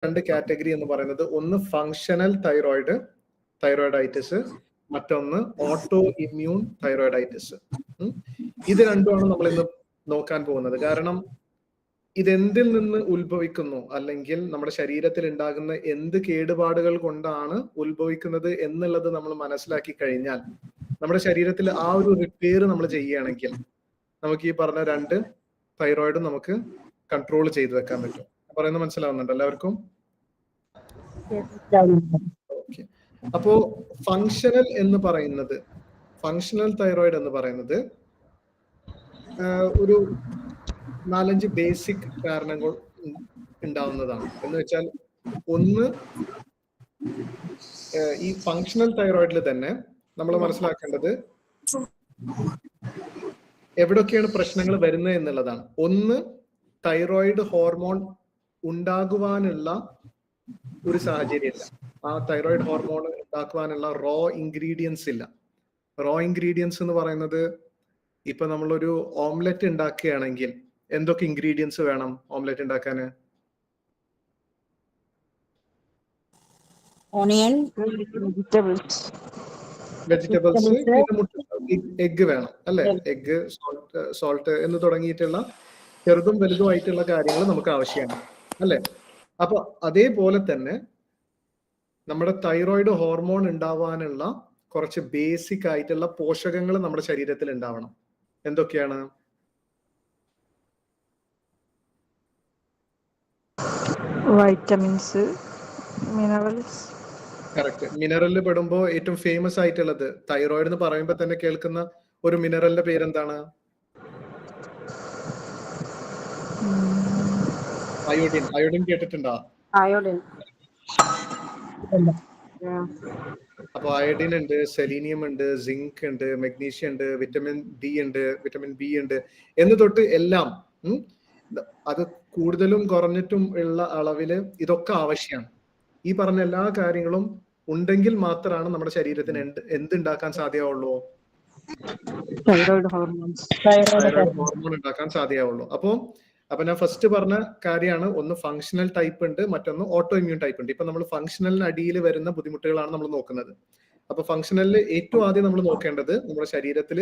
രണ്ട് കാറ്റഗറി എന്ന് പറയുന്നത് ഒന്ന് ഫങ്ഷണൽ തൈറോയിഡൈറ്റിസ്, മറ്റൊന്ന് ഓട്ടോ ഇമ്മ്യൂൺ തൈറോയിഡൈറ്റിസ്. ഇത് രണ്ടുമാണ് നമ്മൾ ഇന്ന് നോക്കാൻ പോകുന്നത്. കാരണം ഇതെന്തിൽ നിന്ന് ഉത്ഭവിക്കുന്നു, അല്ലെങ്കിൽ നമ്മുടെ ശരീരത്തിൽ ഉണ്ടാകുന്ന എന്ത് കേടുപാടുകൾ കൊണ്ടാണ് ഉത്ഭവിക്കുന്നത് എന്നുള്ളത് നമ്മൾ മനസ്സിലാക്കി കഴിഞ്ഞാൽ നമ്മുടെ ശരീരത്തിൽ ആ ഒരു റിപ്പയർ നമ്മൾ ചെയ്യുകയാണെങ്കിൽ നമുക്ക് ഈ പറഞ്ഞ രണ്ട് തൈറോയിഡും നമുക്ക് കൺട്രോൾ ചെയ്തു വെക്കാൻ പറ്റും. പറയുന്നത് മനസ്സിലാവുന്നുണ്ട് എല്ലാവർക്കും? ഓക്കെ. അപ്പോ ഫങ്ഷണൽ തൈറോയിഡ് എന്ന് പറയുന്നത് ഒരു 4-5 ബേസിക് കാരണങ്ങൾ ഉണ്ടാവുന്നതാണ്. എന്ന് വെച്ചാൽ ഒന്ന്, ഈ ഫങ്ഷണൽ തൈറോയിഡിൽ തന്നെ നമ്മൾ മനസ്സിലാക്കേണ്ടത് എവിടൊക്കെയാണ് പ്രശ്നങ്ങൾ വരുന്നത് എന്നുള്ളതാണ്. ഒന്ന്, തൈറോയിഡ് ഹോർമോൺ ഉണ്ടാകുവാനുള്ള ഒരു സാഹചര്യമില്ല. ആ തൈറോയിഡ് ഹോർമോൺ ഉണ്ടാക്കുവാനുള്ള റോ ഇൻഗ്രീഡിയൻസ് ഇല്ല. റോ ഇൻഗ്രീഡിയൻസ് എന്ന് പറയുന്നത്, ഇപ്പൊ നമ്മളൊരു ഓംലെറ്റ് ഉണ്ടാക്കുകയാണെങ്കിൽ എന്തൊക്കെ ഇൻഗ്രീഡിയൻസ് വേണം ഓംലെറ്റ് ഉണ്ടാക്കാന്? ഓണിയൻ, വെജിറ്റബിൾസ്, എഗ് വേണം അല്ലെ? എഗ്, സോൾട്ട് എന്ന് തുടങ്ങിയിട്ടുള്ള ചെറുതും വലുതുമായിട്ടുള്ള കാര്യങ്ങൾ നമുക്ക് ആവശ്യമാണ് അല്ലെ? അപ്പൊ അതേപോലെ തന്നെ നമ്മുടെ തൈറോയിഡ് ഹോർമോൺ ഉണ്ടാവാനുള്ള കുറച്ച് ബേസിക് ആയിട്ടുള്ള പോഷകങ്ങൾ നമ്മുടെ ശരീരത്തിൽ ഉണ്ടാവണം. എന്തൊക്കെയാണ്? Vitamins, minerals. കറക്റ്റ്. മിനറലിൽ പെടുമ്പോ ഏറ്റവും ഫേമസ് ആയിട്ടുള്ളത്, തൈറോയിഡ് എന്ന് പറയുമ്പോൾ തന്നെ കേൾക്കുന്ന ഒരു മിനറലിന്റെ പേരെന്താണ്? അയോഡിൻ. അയോഡിൻ കേട്ടിട്ടുണ്ടോ? അയോഡിൻ. അപ്പൊ അയോഡിൻ ഉണ്ട്, സെലീനിയം ഉണ്ട്, സിങ്ക് ഉണ്ട്, മെഗ്നീഷ്യം ഉണ്ട്, വിറ്റമിൻ ഡി ഉണ്ട്, വിറ്റമിൻ ബി ഉണ്ട് എന്ന് തൊട്ട് എല്ലാം, അത് കൂടുതലും കുറഞ്ഞിട്ടും ഉള്ള അളവില് ഇതൊക്കെ ആവശ്യമാണ്. ഈ പറഞ്ഞ എല്ലാ കാര്യങ്ങളും ഉണ്ടെങ്കിൽ മാത്രമാണ് നമ്മുടെ ശരീരത്തിന് എന്തുണ്ടാക്കാൻ സാധ്യമാവുള്ളൂ? തൈറോയിഡ് ഹോർമോൺ ഉണ്ടാക്കാൻ സാധ്യമാവുള്ളൂ. അപ്പൊ ഞാൻ ഫസ്റ്റ് പറഞ്ഞ കാര്യമാണ്, ഒന്ന് ഫങ്ഷണൽ ടൈപ്പ് ഉണ്ട്, മറ്റൊന്ന് ഓട്ടോ ഇമ്മ്യൂൺ ടൈപ്പ് ഉണ്ട്. ഇപ്പൊ നമ്മൾ ഫങ്ഷണലിന് അടിയിൽ വരുന്ന ബുദ്ധിമുട്ടുകളാണ് നമ്മൾ നോക്കുന്നത്. അപ്പൊ ഫങ്ഷണലിൽ ഏറ്റവും ആദ്യം നമ്മൾ നോക്കേണ്ടത് നമ്മുടെ ശരീരത്തിൽ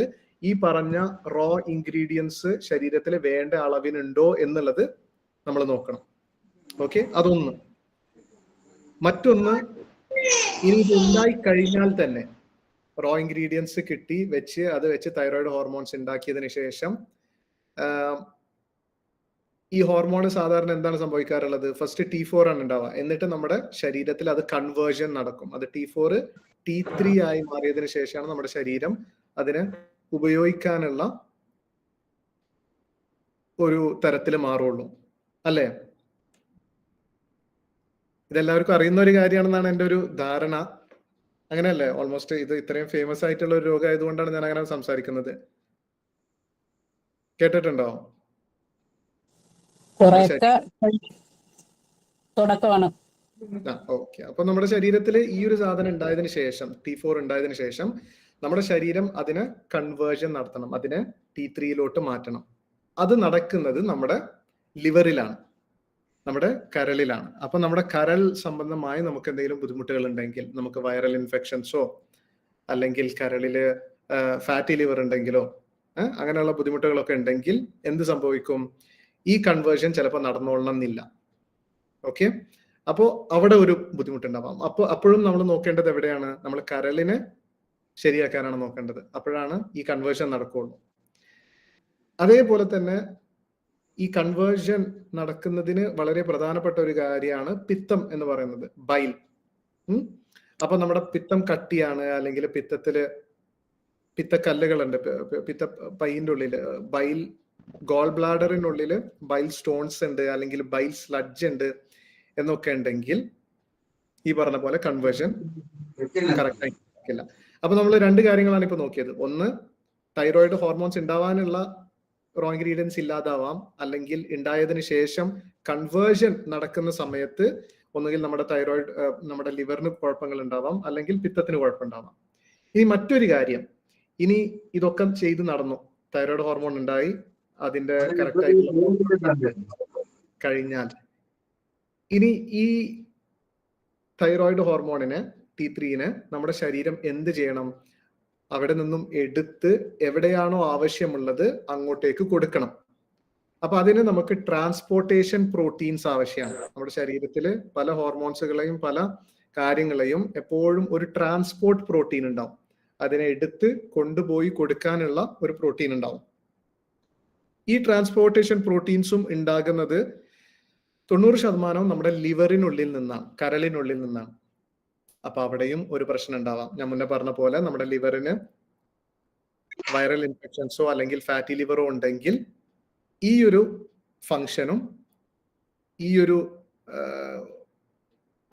ഈ പറഞ്ഞ റോ ഇൻഗ്രീഡിയൻസ് ശരീരത്തിൽ വേണ്ട അളവിനുണ്ടോ എന്നുള്ളത് നമ്മൾ നോക്കണം. ഓക്കെ, അതൊന്ന്. മറ്റൊന്ന്, ഇനി ഇത് ഉണ്ടായി കഴിഞ്ഞാൽ തന്നെ റോ ഇൻഗ്രീഡിയൻസ് കിട്ടി അത് വെച്ച് തൈറോയിഡ് ഹോർമോൺസ് ഉണ്ടാക്കിയതിന് ശേഷം ഈ ഹോർമോൺ സാധാരണ എന്താണ് സംഭവിക്കാറുള്ളത്? ഫസ്റ്റ് T4 ആണ് ഉണ്ടാവുക. എന്നിട്ട് നമ്മുടെ ശരീരത്തിൽ അത് കൺവേർഷൻ നടക്കും. അത് T4 T3 ആയി മാറിയതിനു ശേഷമാണ് നമ്മുടെ ശരീരം അതിനെ ഉപയോഗിക്കാനുള്ള ഒരു തരത്തിൽ മാറുള്ളൂ അല്ലേ? ഇതെല്ലാവർക്കും അറിയുന്ന ഒരു കാര്യമാണെന്നാണ് എൻ്റെ ഒരു ധാരണ. അങ്ങനെയല്ലേ? ഓൾമോസ്റ്റ് ഇത് ഇത്രയും ഫേമസ് ആയിട്ടുള്ള ഒരു രോഗം ആയതുകൊണ്ടാണ് ഞാൻ അങ്ങനെ സംസാരിക്കുന്നത്. കേട്ടിട്ടുണ്ടോ? ഓക്കെ. അപ്പൊ നമ്മുടെ ശരീരത്തിൽ ഈ ഒരു സാധനം ഉണ്ടായതിനു ശേഷം, T4 ഉണ്ടായതിനു ശേഷം നമ്മുടെ ശരീരം അതിനെ കൺവേർഷൻ നടത്തണം, അതിനെ T3 മാറ്റണം. അത് നടക്കുന്നത് നമ്മുടെ ലിവറിലാണ്, നമ്മുടെ കരളിലാണ്. അപ്പൊ നമ്മുടെ കരൾ സംബന്ധമായി നമുക്ക് എന്തെങ്കിലും ബുദ്ധിമുട്ടുകൾ ഉണ്ടെങ്കിൽ, നമുക്ക് വൈറൽ ഇൻഫെക്ഷൻസോ അല്ലെങ്കിൽ കരളില് ഫാറ്റി ലിവർ ഉണ്ടെങ്കിലോ അങ്ങനെയുള്ള ബുദ്ധിമുട്ടുകളൊക്കെ ഉണ്ടെങ്കിൽ എന്ത് സംഭവിക്കും? ഈ കൺവേർഷൻ ചിലപ്പോൾ നടന്നോളണം എന്നില്ല. ഓക്കെ, അപ്പോ അവിടെ ഒരു ബുദ്ധിമുട്ടുണ്ടാവാം. അപ്പോഴും നമ്മൾ നോക്കേണ്ടത് എവിടെയാണ്? നമ്മൾ കരളിനെ ശരിയാക്കാനാണ് നോക്കേണ്ടത്. അപ്പോഴാണ് ഈ കൺവേർഷൻ നടക്കുള്ളൂ. അതേപോലെ തന്നെ ഈ കൺവേർഷൻ നടക്കുന്നതിന് വളരെ പ്രധാനപ്പെട്ട ഒരു കാര്യമാണ് പിത്തം എന്ന് പറയുന്നത്, ബൈൽ. അപ്പൊ നമ്മുടെ പിത്തം കട്ടിയാണ്, അല്ലെങ്കിൽ പിത്തക്കല്ലുകളുണ്ട്, പിത്ത പൈൻ്റെ ഉള്ളില് ബൈൽ, ഗോൾ ബ്ലാഡറിനുള്ളിൽ ബൈൽ സ്റ്റോൺസ് ഉണ്ട്, അല്ലെങ്കിൽ ബൈൽ സ്ലഡ്ജ് ഉണ്ട് എന്നൊക്കെ ഉണ്ടെങ്കിൽ ഈ പറഞ്ഞ പോലെ കൺവേർഷൻ കറക്റ്റ് ആയിട്ടില്ല. അപ്പൊ നമ്മൾ രണ്ട് കാര്യങ്ങളാണ് ഇപ്പൊ നോക്കിയത്. ഒന്ന്, തൈറോയിഡ് ഹോർമോൺസ് ഉണ്ടാവാനുള്ള റോ ഇൻഗ്രീഡിയൻസ് ഇല്ലാതാവാം, അല്ലെങ്കിൽ ഉണ്ടായതിനു ശേഷം കൺവേർഷൻ നടക്കുന്ന സമയത്ത് ഒന്നുകിൽ നമ്മുടെ തൈറോയിഡ്, നമ്മുടെ ലിവറിന് കുഴപ്പങ്ങൾ ഉണ്ടാവാം, അല്ലെങ്കിൽ പിത്തത്തിന് കുഴപ്പമുണ്ടാവാം. ഇനി മറ്റൊരു കാര്യം, ഇനി ഇതൊക്കെ ചെയ്ത് നടന്നു, തൈറോയിഡ് ഹോർമോൺ ഉണ്ടായി, അതിന്റെ കറക്റ്റ് ആയിട്ടുള്ള കഴിഞ്ഞാൽ ഇനി ഈ തൈറോയിഡ് ഹോർമോണിന് T3 നമ്മുടെ ശരീരം എന്ത് ചെയ്യണം? അവിടെ നിന്നും എടുത്ത് എവിടെയാണോ ആവശ്യമുള്ളത് അങ്ങോട്ടേക്ക് കൊടുക്കണം. അപ്പൊ അതിന് നമുക്ക് ട്രാൻസ്പോർട്ടേഷൻ പ്രോട്ടീൻസ് ആവശ്യമാണ്. നമ്മുടെ ശരീരത്തിൽ പല ഹോർമോൺസുകളെയും പല കാര്യങ്ങളെയും എപ്പോഴും ഒരു ട്രാൻസ്പോർട്ട് പ്രോട്ടീൻ ഉണ്ടാവും. അതിനെ എടുത്ത് കൊണ്ടുപോയി കൊടുക്കാനുള്ള ഒരു പ്രോട്ടീൻ ഉണ്ടാവും. ഈ ട്രാൻസ്പോർട്ടേഷൻ പ്രോട്ടീൻസും ഉണ്ടാകുന്നത് 90% നമ്മുടെ ലിവറിനുള്ളിൽ നിന്നാണ്, കരളിനുള്ളിൽ നിന്നാണ്. അപ്പൊ അവിടെയും ഒരു പ്രശ്നം ഉണ്ടാവാം. ഞാൻ മുന്നേ പറഞ്ഞ പോലെ നമ്മുടെ ലിവറിന് വൈറൽ ഇൻഫെക്ഷൻസോ അല്ലെങ്കിൽ ഫാറ്റി ലിവറോ ഉണ്ടെങ്കിൽ ഈ ഒരു ഫങ്ഷനും ഈ ഒരു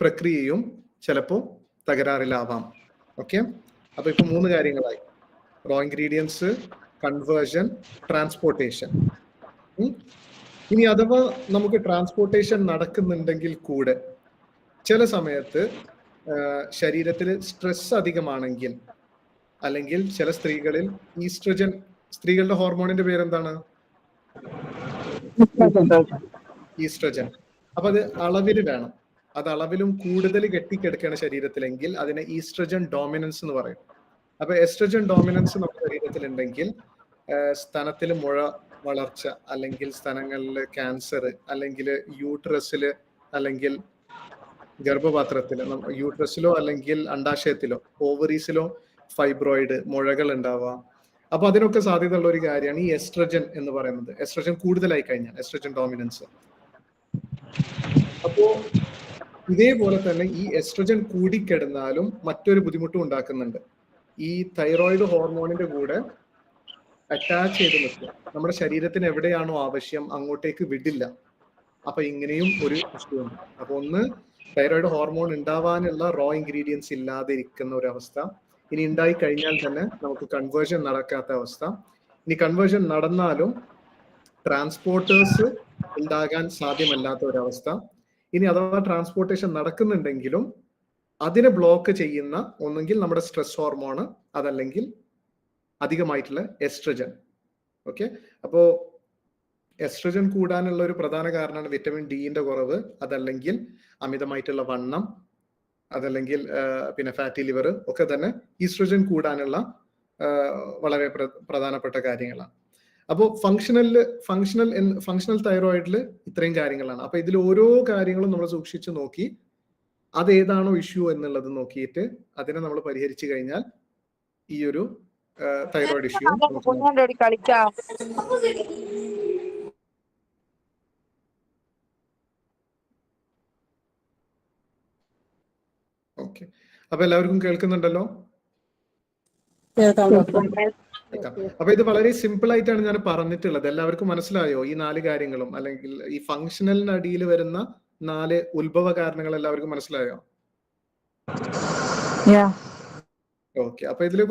പ്രക്രിയയും ചിലപ്പോൾ തകരാറിലാവാം. ഓക്കെ, അപ്പൊ ഇപ്പൊ 3 കാര്യങ്ങളായി: റോ ഇൻഗ്രീഡിയൻസ്, കൺവേർഷൻ, ട്രാൻസ്പോർട്ടേഷൻ. ഇനി അഥവാ നമുക്ക് ട്രാൻസ്പോർട്ടേഷൻ നടക്കുന്നുണ്ടെങ്കിൽ കൂടെ ചില സമയത്ത് ശരീരത്തിൽ സ്ട്രെസ് അധികമാണെങ്കിൽ, അല്ലെങ്കിൽ ചില സ്ത്രീകളിൽ ഈസ്ട്രജൻ, സ്ത്രീകളുടെ ഹോർമോണിന്റെ പേരെന്താണ്? ഈസ്ട്രജൻ. അപ്പൊ അത് അളവിൽ വേണം. അത് അളവിലും കൂടുതൽ കെട്ടിക്കിടക്കുകയാണ് ശരീരത്തിലെങ്കിൽ അതിനെ ഈസ്ട്രജൻ ഡോമിനൻസ് എന്ന് പറയും. അപ്പൊ എസ്ട്രജൻ ഡോമിനൻസ് നമ്മുടെ ശരീരത്തിൽ ഉണ്ടെങ്കിൽ സ്തനത്തിൽ മുഴ വളർച്ച, അല്ലെങ്കിൽ സ്തനങ്ങളിൽ ക്യാൻസർ, അല്ലെങ്കിൽ യൂട്രസില് അല്ലെങ്കിൽ ഗർഭപാത്രത്തിൽ, യൂട്രസിലോ അല്ലെങ്കിൽ അണ്ടാശയത്തിലോ ഓവറീസിലോ ഫൈബ്രോയിഡ്, മുഴകൾ ഉണ്ടാവാം. അപ്പൊ അതിനൊക്കെ സാധ്യതയുള്ള ഒരു കാര്യമാണ് ഈ എസ്ട്രജൻ എന്ന് പറയുന്നത്. എസ്ട്രജൻ കൂടുതലായി കഴിഞ്ഞാൽ, എസ്ട്രജൻ ഡോമിനൻസ്. അപ്പോ ഇതേപോലെ തന്നെ ഈ എസ്ട്രജൻ കൂടിക്കിടന്നാലും മറ്റൊരു ബുദ്ധിമുട്ടും ഉണ്ടാക്കുന്നുണ്ട്. ഈ തൈറോയിഡ് ഹോർമോണിന്റെ കൂടെ അറ്റാച്ച് ചെയ്ത് നിൽക്കുക, നമ്മുടെ ശരീരത്തിന് എവിടെയാണോ ആവശ്യം അങ്ങോട്ടേക്ക് വിടില്ല. അപ്പൊ ഇങ്ങനെയും ഒരു ഇഷ്യൂ ഉണ്ട്. അപ്പൊ ഒന്ന്, തൈറോയിഡ് ഹോർമോൺ ഉണ്ടാവാനുള്ള റോ ഇൻഗ്രീഡിയൻസ് ഇല്ലാതെ ഇരിക്കുന്ന ഒരു അവസ്ഥ. ഇനി ഉണ്ടായി കഴിഞ്ഞാൽ തന്നെ നമുക്ക് കൺവേർഷൻ നടക്കാത്ത അവസ്ഥ. ഇനി കൺവേർഷൻ നടന്നാലും ട്രാൻസ്പോർട്ടേഴ്സ് ഉണ്ടാകാൻ സാധ്യമല്ലാത്ത ഒരവസ്ഥ. ഇനി അഥവാ ട്രാൻസ്പോർട്ടേഷൻ നടക്കുന്നുണ്ടെങ്കിലും അതിനെ ബ്ലോക്ക് ചെയ്യുന്ന ഒന്നെങ്കിൽ നമ്മുടെ സ്ട്രെസ് ഹോർമോണ്, അതല്ലെങ്കിൽ അധികമായിട്ടുള്ള എസ്ട്രജൻ. ഓക്കെ, അപ്പോ എസ്ട്രജൻ കൂടാനുള്ള ഒരു പ്രധാന കാരണമാണ് വിറ്റമിൻ ഡിന്റെ കുറവ്, അതല്ലെങ്കിൽ അമിതമായിട്ടുള്ള വണ്ണം, അതല്ലെങ്കിൽ പിന്നെ ഫാറ്റി ലിവർ ഒക്കെ തന്നെ ഈസ്ട്രജൻ കൂടാനുള്ള വളരെ പ്രധാനപ്പെട്ട കാര്യങ്ങളാണ്. അപ്പോൾ ഫങ്ഷണൽ തൈറോയിഡിൽ ഇത്രയും കാര്യങ്ങളാണ്. അപ്പൊ ഇതിൽ ഓരോ കാര്യങ്ങളും നമ്മൾ സൂക്ഷിച്ചു നോക്കി അതേതാണോ ഇഷ്യൂ എന്നുള്ളത് നോക്കിയിട്ട് അതിനെ നമ്മൾ പരിഹരിച്ചു കഴിഞ്ഞാൽ ഈ ഒരു തൈറോയിഡ് ഇഷ്യൂ ഓക്കെ. അപ്പൊ എല്ലാവർക്കും കേൾക്കുന്നുണ്ടല്ലോ? അപ്പൊ ഇത് വളരെ സിമ്പിൾ ആയിട്ടാണ് ഞാൻ പറഞ്ഞിട്ടുള്ളത്. എല്ലാവർക്കും മനസ്സിലായോ ഈ 4 കാര്യങ്ങളും? അല്ലെങ്കിൽ ഈ ഫങ്ഷണലിനടിയിൽ വരുന്ന 4 ഉത്ഭവ കാരണങ്ങൾ എല്ലാവർക്കും മനസ്സിലായോ? ഓക്കെ, അപ്പൊ ഇതിൽ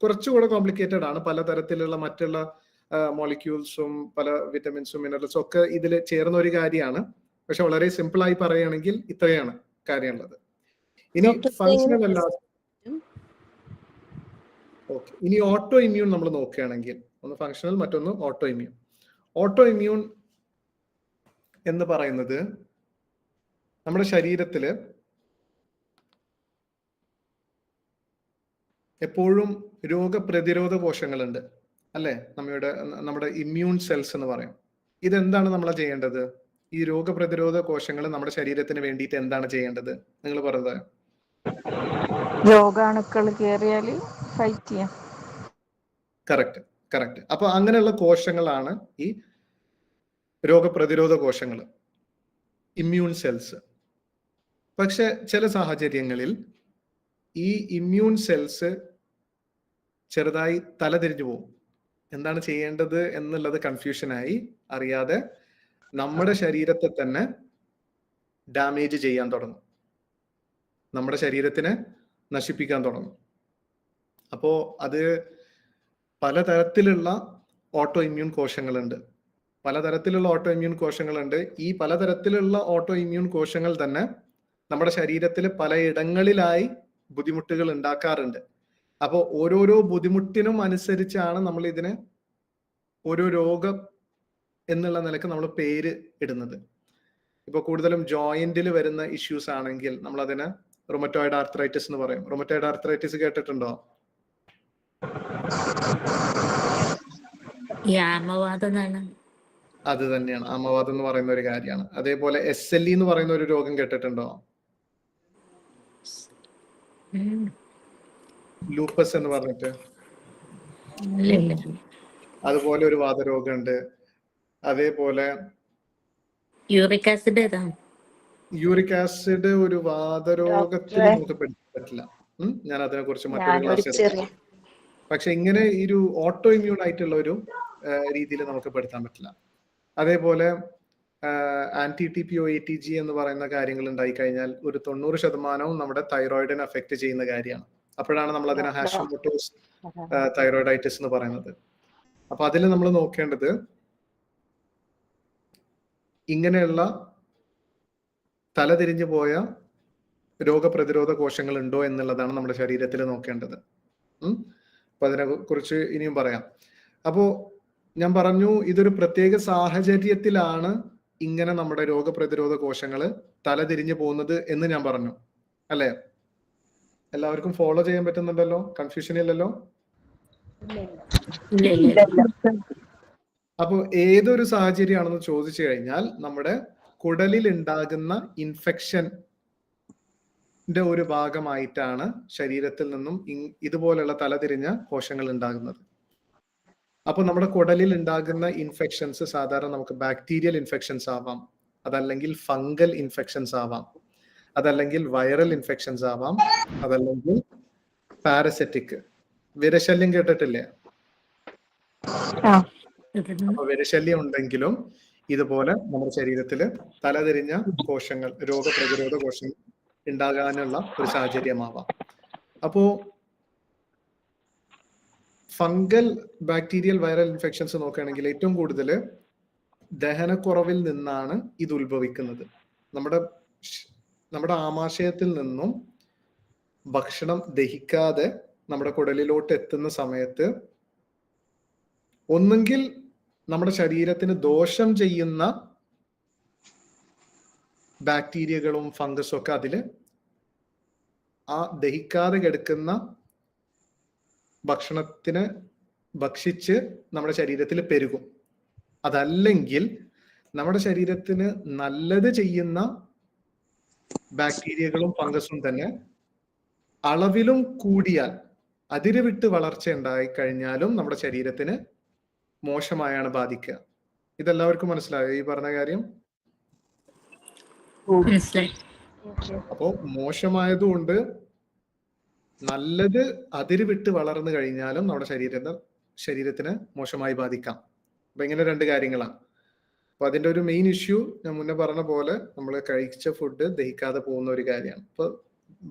കുറച്ചുകൂടെ കോംപ്ലിക്കേറ്റഡ് ആണ്. പലതരത്തിലുള്ള മറ്റുള്ള മോളിക്യൂൾസും പല വിറ്റമിൻസും മിനറൽസും ഒക്കെ ഇതിൽ ചേർന്ന ഒരു കാര്യമാണ്. പക്ഷെ വളരെ സിമ്പിൾ ആയി പറയുകയാണെങ്കിൽ ഇത്രയാണ് കാര്യമുള്ളത്. ഇനി ഫങ്ഷണൽ അല്ലാതെ ഓക്കെ, ഇനി ഓട്ടോ ഇമ്മ്യൂൺ നമ്മൾ നോക്കുകയാണെങ്കിൽ, ഒന്ന് ഫങ്ഷണൽ, മറ്റൊന്ന് ഓട്ടോ ഇമ്മ്യൂൺ. ഓട്ടോ ഇമ്മ്യൂൺ എന്ന് പറയുന്നത് നമ്മുടെ ശരീരത്തില് എപ്പോഴും രോഗപ്രതിരോധ കോശങ്ങളുണ്ട്, അല്ലെ? നമ്മുടെ ഇമ്മ്യൂൺ സെൽസ് എന്ന് പറയും. ഇതെന്താണ് നമ്മൾ ചെയ്യേണ്ടത്? ഈ രോഗപ്രതിരോധ കോശങ്ങൾ നമ്മുടെ ശരീരത്തിന് വേണ്ടിയിട്ട് എന്താണ് ചെയ്യേണ്ടത്? നിങ്ങൾ പറഞ്ഞത് രോഗാണുക്കൾ കേറിയാൽ ഫൈറ്റ് ചെയ്യാം. കറക്റ്റ്. അപ്പൊ അങ്ങനെയുള്ള കോശങ്ങളാണ് ഈ രോഗപ്രതിരോധ കോശങ്ങൾ, ഇമ്മ്യൂൺ സെൽസ്. പക്ഷെ ചില സാഹചര്യങ്ങളിൽ ഈ ഇമ്മ്യൂൺ സെൽസ് ചെറുതായി തലതിരിഞ്ഞു പോകും. എന്താണ് ചെയ്യേണ്ടത് എന്നുള്ളത് കൺഫ്യൂഷനായി അറിയാതെ നമ്മുടെ ശരീരത്തെ തന്നെ ഡാമേജ് ചെയ്യാൻ തുടങ്ങും, നമ്മുടെ ശരീരത്തിനെ നശിപ്പിക്കാൻ തുടങ്ങും. അപ്പോ അത് പലതരത്തിലുള്ള ഓട്ടോ ഇമ്മ്യൂൺ കോശങ്ങളുണ്ട്. ഈ പലതരത്തിലുള്ള ഓട്ടോ ഇമ്മ്യൂൺ കോശങ്ങൾ തന്നെ നമ്മുടെ ശരീരത്തിൽ പലയിടങ്ങളിലായി ബുദ്ധിമുട്ടുകൾ ഉണ്ടാക്കാറുണ്ട്. അപ്പോൾ ഓരോരോ ബുദ്ധിമുട്ടിനും അനുസരിച്ചാണ് നമ്മൾ ഇതിന് ഓരോ രോഗം എന്നുള്ള നിലക്ക് നമ്മൾ പേര് ഇടുന്നത്. ഇപ്പൊ കൂടുതലും ജോയിന്റിൽ വരുന്ന ഇഷ്യൂസ് ആണെങ്കിൽ നമ്മൾ അതിന് റൊമറ്റോയിഡ് ആർത്രൈറ്റിസ് എന്ന് പറയും. റൊമറ്റോയിഡ് ആർത്രൈറ്റിസ് കേട്ടിട്ടുണ്ടോ? അത് തന്നെയാണ് ആമവാദം എന്ന് പറയുന്ന ഒരു കാര്യമാണ്. അതേപോലെ SLE എന്ന് പറയുന്ന ഒരു രോഗം കേട്ടിട്ടുണ്ടോ? ലൂപ്പസ് എന്ന് പറഞ്ഞിട്ട് അതുപോലെ ഒരു വാതരോഗമുണ്ട്. അതേപോലെ യൂറിക് ആസിഡ് ഒരു വാതരോഗത്തിന് നമുക്ക് പഠിക്കാൻ പറ്റില്ല. ഞാൻ അതിനെ കുറിച്ച് മറ്റൊരു ക്ലാസ്. പക്ഷെ ഇങ്ങനെ ഈ ഒരു ഓട്ടോ ഇമ്മ്യൂൺ ആയിട്ടുള്ള ഒരു രീതിയിൽ നമുക്ക് പെടുത്താൻ പറ്റില്ല. അതേപോലെ anti-TPO-ATG എന്ന് പറയുന്ന കാര്യങ്ങൾ ഉണ്ടായി കഴിഞ്ഞാൽ ഒരു 90% നമ്മുടെ തൈറോയിഡിനെ അഫക്ട് ചെയ്യുന്ന കാര്യമാണ്. അപ്പോഴാണ് നമ്മൾ അതിനെ ഹാഷിമോട്ടോസ് തൈറോയിഡൈറ്റിസ് എന്ന് പറയുന്നത്. അപ്പൊ അതിൽ നമ്മൾ നോക്കേണ്ടത് ഇങ്ങനെയുള്ള തലതിരിഞ്ഞു പോയ രോഗപ്രതിരോധ കോശങ്ങൾ ഉണ്ടോ എന്നുള്ളതാണ് നമ്മുടെ ശരീരത്തിൽ നോക്കേണ്ടത്. അപ്പൊ അതിനെ കുറിച്ച് ഇനിയും പറയാം. അപ്പോ ഞാൻ പറഞ്ഞു ഇതൊരു പ്രത്യേക സാഹചര്യത്തിലാണ് ഇങ്ങനെ നമ്മുടെ രോഗപ്രതിരോധ കോശങ്ങൾ തലതിരിഞ്ഞു പോകുന്നത് എന്ന് ഞാൻ പറഞ്ഞു അല്ലെ? എല്ലാവർക്കും ഫോളോ ചെയ്യാൻ പറ്റുന്നുണ്ടല്ലോ? കൺഫ്യൂഷൻ ഇല്ലല്ലോ? അപ്പൊ ഏതൊരു സാഹചര്യമാണെന്ന് ചോദിച്ചു കഴിഞ്ഞാൽ നമ്മുടെ കുടലിൽ ഉണ്ടാകുന്ന ഇൻഫെക്ഷന്റെ ഒരു ഭാഗമായിട്ടാണ് ശരീരത്തിൽ നിന്നും ഇതുപോലുള്ള തലതിരിഞ്ഞ കോശങ്ങൾ ഉണ്ടാകുന്നത്. അപ്പൊ നമ്മുടെ കുടലിൽ ഉണ്ടാകുന്ന ഇൻഫെക്ഷൻസ് സാധാരണ നമുക്ക് ബാക്ടീരിയൽ ഇൻഫെക്ഷൻസ് ആവാം, അതല്ലെങ്കിൽ ഫംഗൽ ഇൻഫെക്ഷൻസ് ആവാം, അതല്ലെങ്കിൽ വൈറൽ ഇൻഫെക്ഷൻസ് ആവാം, അതല്ലെങ്കിൽ പാരസെറ്റിക്. വിരശല്യം കേട്ടിട്ടില്ലേ? അപ്പൊ വിരശല്യം ഉണ്ടെങ്കിലും ഇതുപോലെ നമ്മുടെ ശരീരത്തില് തലതിരിഞ്ഞ കോശങ്ങൾ, രോഗപ്രതിരോധ കോശങ്ങൾ ഉണ്ടാകാനുള്ള ഒരു സാഹചര്യമാവാം. അപ്പോ ഫംഗൽ, ബാക്ടീരിയൽ, വൈറൽ ഇൻഫെക്ഷൻസ് നോക്കുകയാണെങ്കിൽ ഏറ്റവും കൂടുതൽ ദഹനക്കുറവിൽ നിന്നാണ് ഇത് ഉത്ഭവിക്കുന്നത്. നമ്മുടെ ആമാശയത്തിൽ നിന്നും ഭക്ഷണം ദഹിക്കാതെ നമ്മുടെ കുടലിലോട്ട് എത്തുന്ന സമയത്ത് ഒന്നുകിൽ നമ്മുടെ ശരീരത്തിന് ദോഷം ചെയ്യുന്ന ബാക്ടീരിയകളും ഫംഗസും ഒക്കെ അതില് ആ ദഹിക്കാതെ കിടക്കുന്ന ഭക്ഷണത്തിന് ഭക്ഷിച്ച് നമ്മുടെ ശരീരത്തിൽ പെരുകും. അതല്ലെങ്കിൽ നമ്മുടെ ശരീരത്തിന് നല്ലത് ചെയ്യുന്ന ബാക്ടീരിയകളും ഫംഗസും തന്നെ അളവിലും കൂടിയാൽ അതിര് വിട്ട് വളർച്ച ഉണ്ടായി കഴിഞ്ഞാലും നമ്മുടെ ശരീരത്തിന് മോശമായാണ് ബാധിക്കുക. ഇതെല്ലാവർക്കും മനസ്സിലായോ ഈ പറഞ്ഞ കാര്യം? അപ്പോ മോശമായതുകൊണ്ട് നല്ലത് അതിര് വിട്ട് വളർന്നു കഴിഞ്ഞാലും നമ്മുടെ ശരീരത്തിന് മോശമായി ബാധിക്കാം. അപ്പൊ ഇങ്ങനെ രണ്ട് കാര്യങ്ങളാണ്. അപ്പൊ അതിന്റെ ഒരു മെയിൻ ഇഷ്യൂ ഞാൻ മുന്നേ പറഞ്ഞ പോലെ നമ്മൾ കഴിച്ച ഫുഡ് ദഹിക്കാതെ പോകുന്ന ഒരു കാര്യമാണ്. അപ്പൊ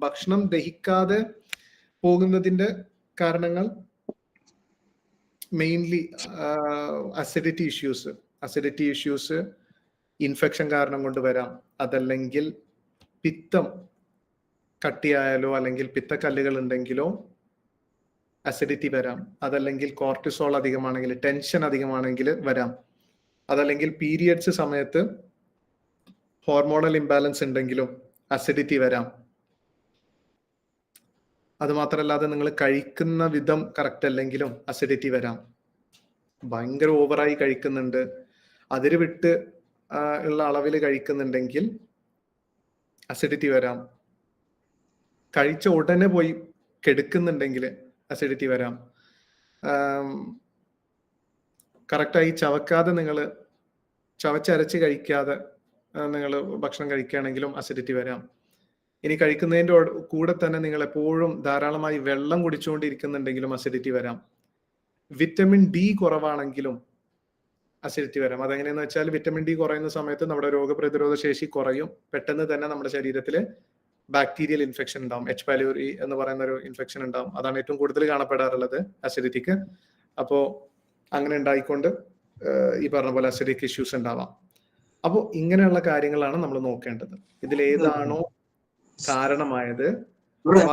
ഭക്ഷണം ദഹിക്കാതെ പോകുന്നതിന്റെ കാരണങ്ങൾ മെയിൻലി അസിഡിറ്റി ഇഷ്യൂസ് ഇൻഫെക്ഷൻ കാരണം കൊണ്ട് വരാം, അതല്ലെങ്കിൽ പിത്തം കട്ടിയായാലോ അല്ലെങ്കിൽ പിത്തക്കല്ലുകൾ ഉണ്ടെങ്കിലോ അസിഡിറ്റി വരാം, അതല്ലെങ്കിൽ കോർട്ടിസോൾ അധികമാണെങ്കിൽ, ടെൻഷൻ അധികമാണെങ്കിൽ വരാം, അതല്ലെങ്കിൽ പീരിയഡ്സ് സമയത്ത് ഹോർമോണൽ ഇംബാലൻസ് ഉണ്ടെങ്കിലും അസിഡിറ്റി വരാം. അത് മാത്രമല്ലാതെ നിങ്ങൾ കഴിക്കുന്ന വിധം കറക്റ്റ് അല്ലെങ്കിലും അസിഡിറ്റി വരാം. ഭയങ്കര ഓവറായി കഴിക്കുന്നുണ്ട്, അതിര് വിട്ട് ഉള്ള അളവിൽ കഴിക്കുന്നുണ്ടെങ്കിൽ അസിഡിറ്റി വരാം. കഴിച്ച ഉടനെ പോയി കെടുക്കുന്നുണ്ടെങ്കിൽ അസിഡിറ്റി വരാം. കറക്റ്റായി ചവക്കാതെ നിങ്ങൾ ചവച്ചരച്ച് കഴിക്കാതെ നിങ്ങൾ ഭക്ഷണം കഴിക്കുകയാണെങ്കിലും അസിഡിറ്റി വരാം. ഇനി കഴിക്കുന്നതിൻ്റെ കൂടെ തന്നെ നിങ്ങൾ എപ്പോഴും ധാരാളമായി വെള്ളം കുടിച്ചുകൊണ്ടിരിക്കുന്നുണ്ടെങ്കിലും അസിഡിറ്റി വരാം. വിറ്റമിൻ ഡി കുറവാണെങ്കിലും അസിഡിറ്റി വരാം. അതെങ്ങനെയെന്ന് വെച്ചാൽ വിറ്റമിൻ ഡി കുറയുന്ന സമയത്ത് നമ്മുടെ രോഗപ്രതിരോധ ശേഷി കുറയും, പെട്ടെന്ന് തന്നെ നമ്മുടെ ശരീരത്തിൽ ബാക്ടീരിയൽ ഇൻഫെക്ഷൻ ഉണ്ടാവും, H. pylori എന്ന് പറയുന്ന ഒരു ഇൻഫെക്ഷൻ ഉണ്ടാവും. അതാണ് ഏറ്റവും കൂടുതൽ കാണപ്പെടാറുള്ളത് അസിഡിറ്റിക്ക്. അപ്പോൾ അങ്ങനെ ഉണ്ടായിക്കൊണ്ട് ഈ പറഞ്ഞ പോലെ അസിഡിക് ഇഷ്യൂസ് ഉണ്ടാവാം. അപ്പോൾ ഇങ്ങനെയുള്ള കാര്യങ്ങളാണ് നമ്മൾ നോക്കേണ്ടത്. ഇതിലേതാണോ കാരണമായത്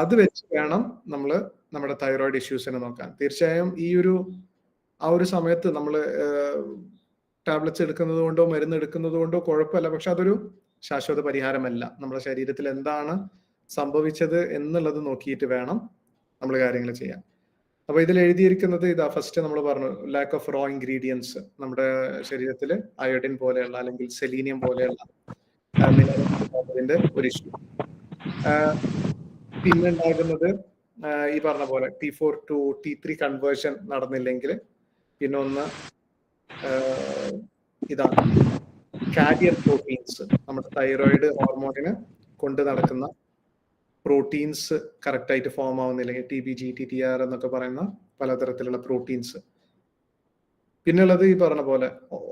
അത് വെച്ച് വേണം നമ്മൾ നമ്മുടെ തൈറോയിഡ് ഇഷ്യൂസിനെ നോക്കാൻ. തീർച്ചയായും ആ ഒരു സമയത്ത് നമ്മൾ ടാബ്ലറ്റ്സ് എടുക്കുന്നത് കൊണ്ടോ മരുന്ന് എടുക്കുന്നത് കൊണ്ടോ കുഴപ്പമില്ല, പക്ഷെ അതൊരു ശാശ്വത പരിഹാരമല്ല. നമ്മുടെ ശരീരത്തിൽ എന്താണ് സംഭവിച്ചത് എന്നുള്ളത് നോക്കിയിട്ട് വേണം നമ്മൾ കാര്യങ്ങൾ ചെയ്യാൻ. അപ്പൊ ഇതിൽ എഴുതിയിരിക്കുന്നത് ഇതാ, ഫസ്റ്റ് നമ്മൾ പറഞ്ഞു ലാക്ക് ഓഫ് റോ ഇൻഗ്രീഡിയൻസ്, നമ്മുടെ ശരീരത്തിൽ അയോഡിൻ പോലെയുള്ള അല്ലെങ്കിൽ സെലീനിയം പോലെയുള്ള മിനറൽസിന്റെ ഒരു ഇഷ്യൂ. പിന്നെ ഉണ്ടാകുന്നത് ഈ പറഞ്ഞ പോലെ T4 to T3 കൺവേർഷൻ നടന്നില്ലെങ്കിൽ പിന്നെ ഒന്ന് ഇതാണ് കാരിയർ പ്രോട്ടീൻസ്, നമ്മുടെ തൈറോയിഡ് ഹോർമോണിന് കൊണ്ട് നടക്കുന്ന പ്രോട്ടീൻസ് കറക്റ്റ് ആയിട്ട് ഫോം ആവുന്നില്ലെങ്കിൽ TBG, TTR എന്നൊക്കെ പറയുന്ന പലതരത്തിലുള്ള പ്രോട്ടീൻസ്. പിന്നെ ഉള്ളത് ഈ പറഞ്ഞ പോലെ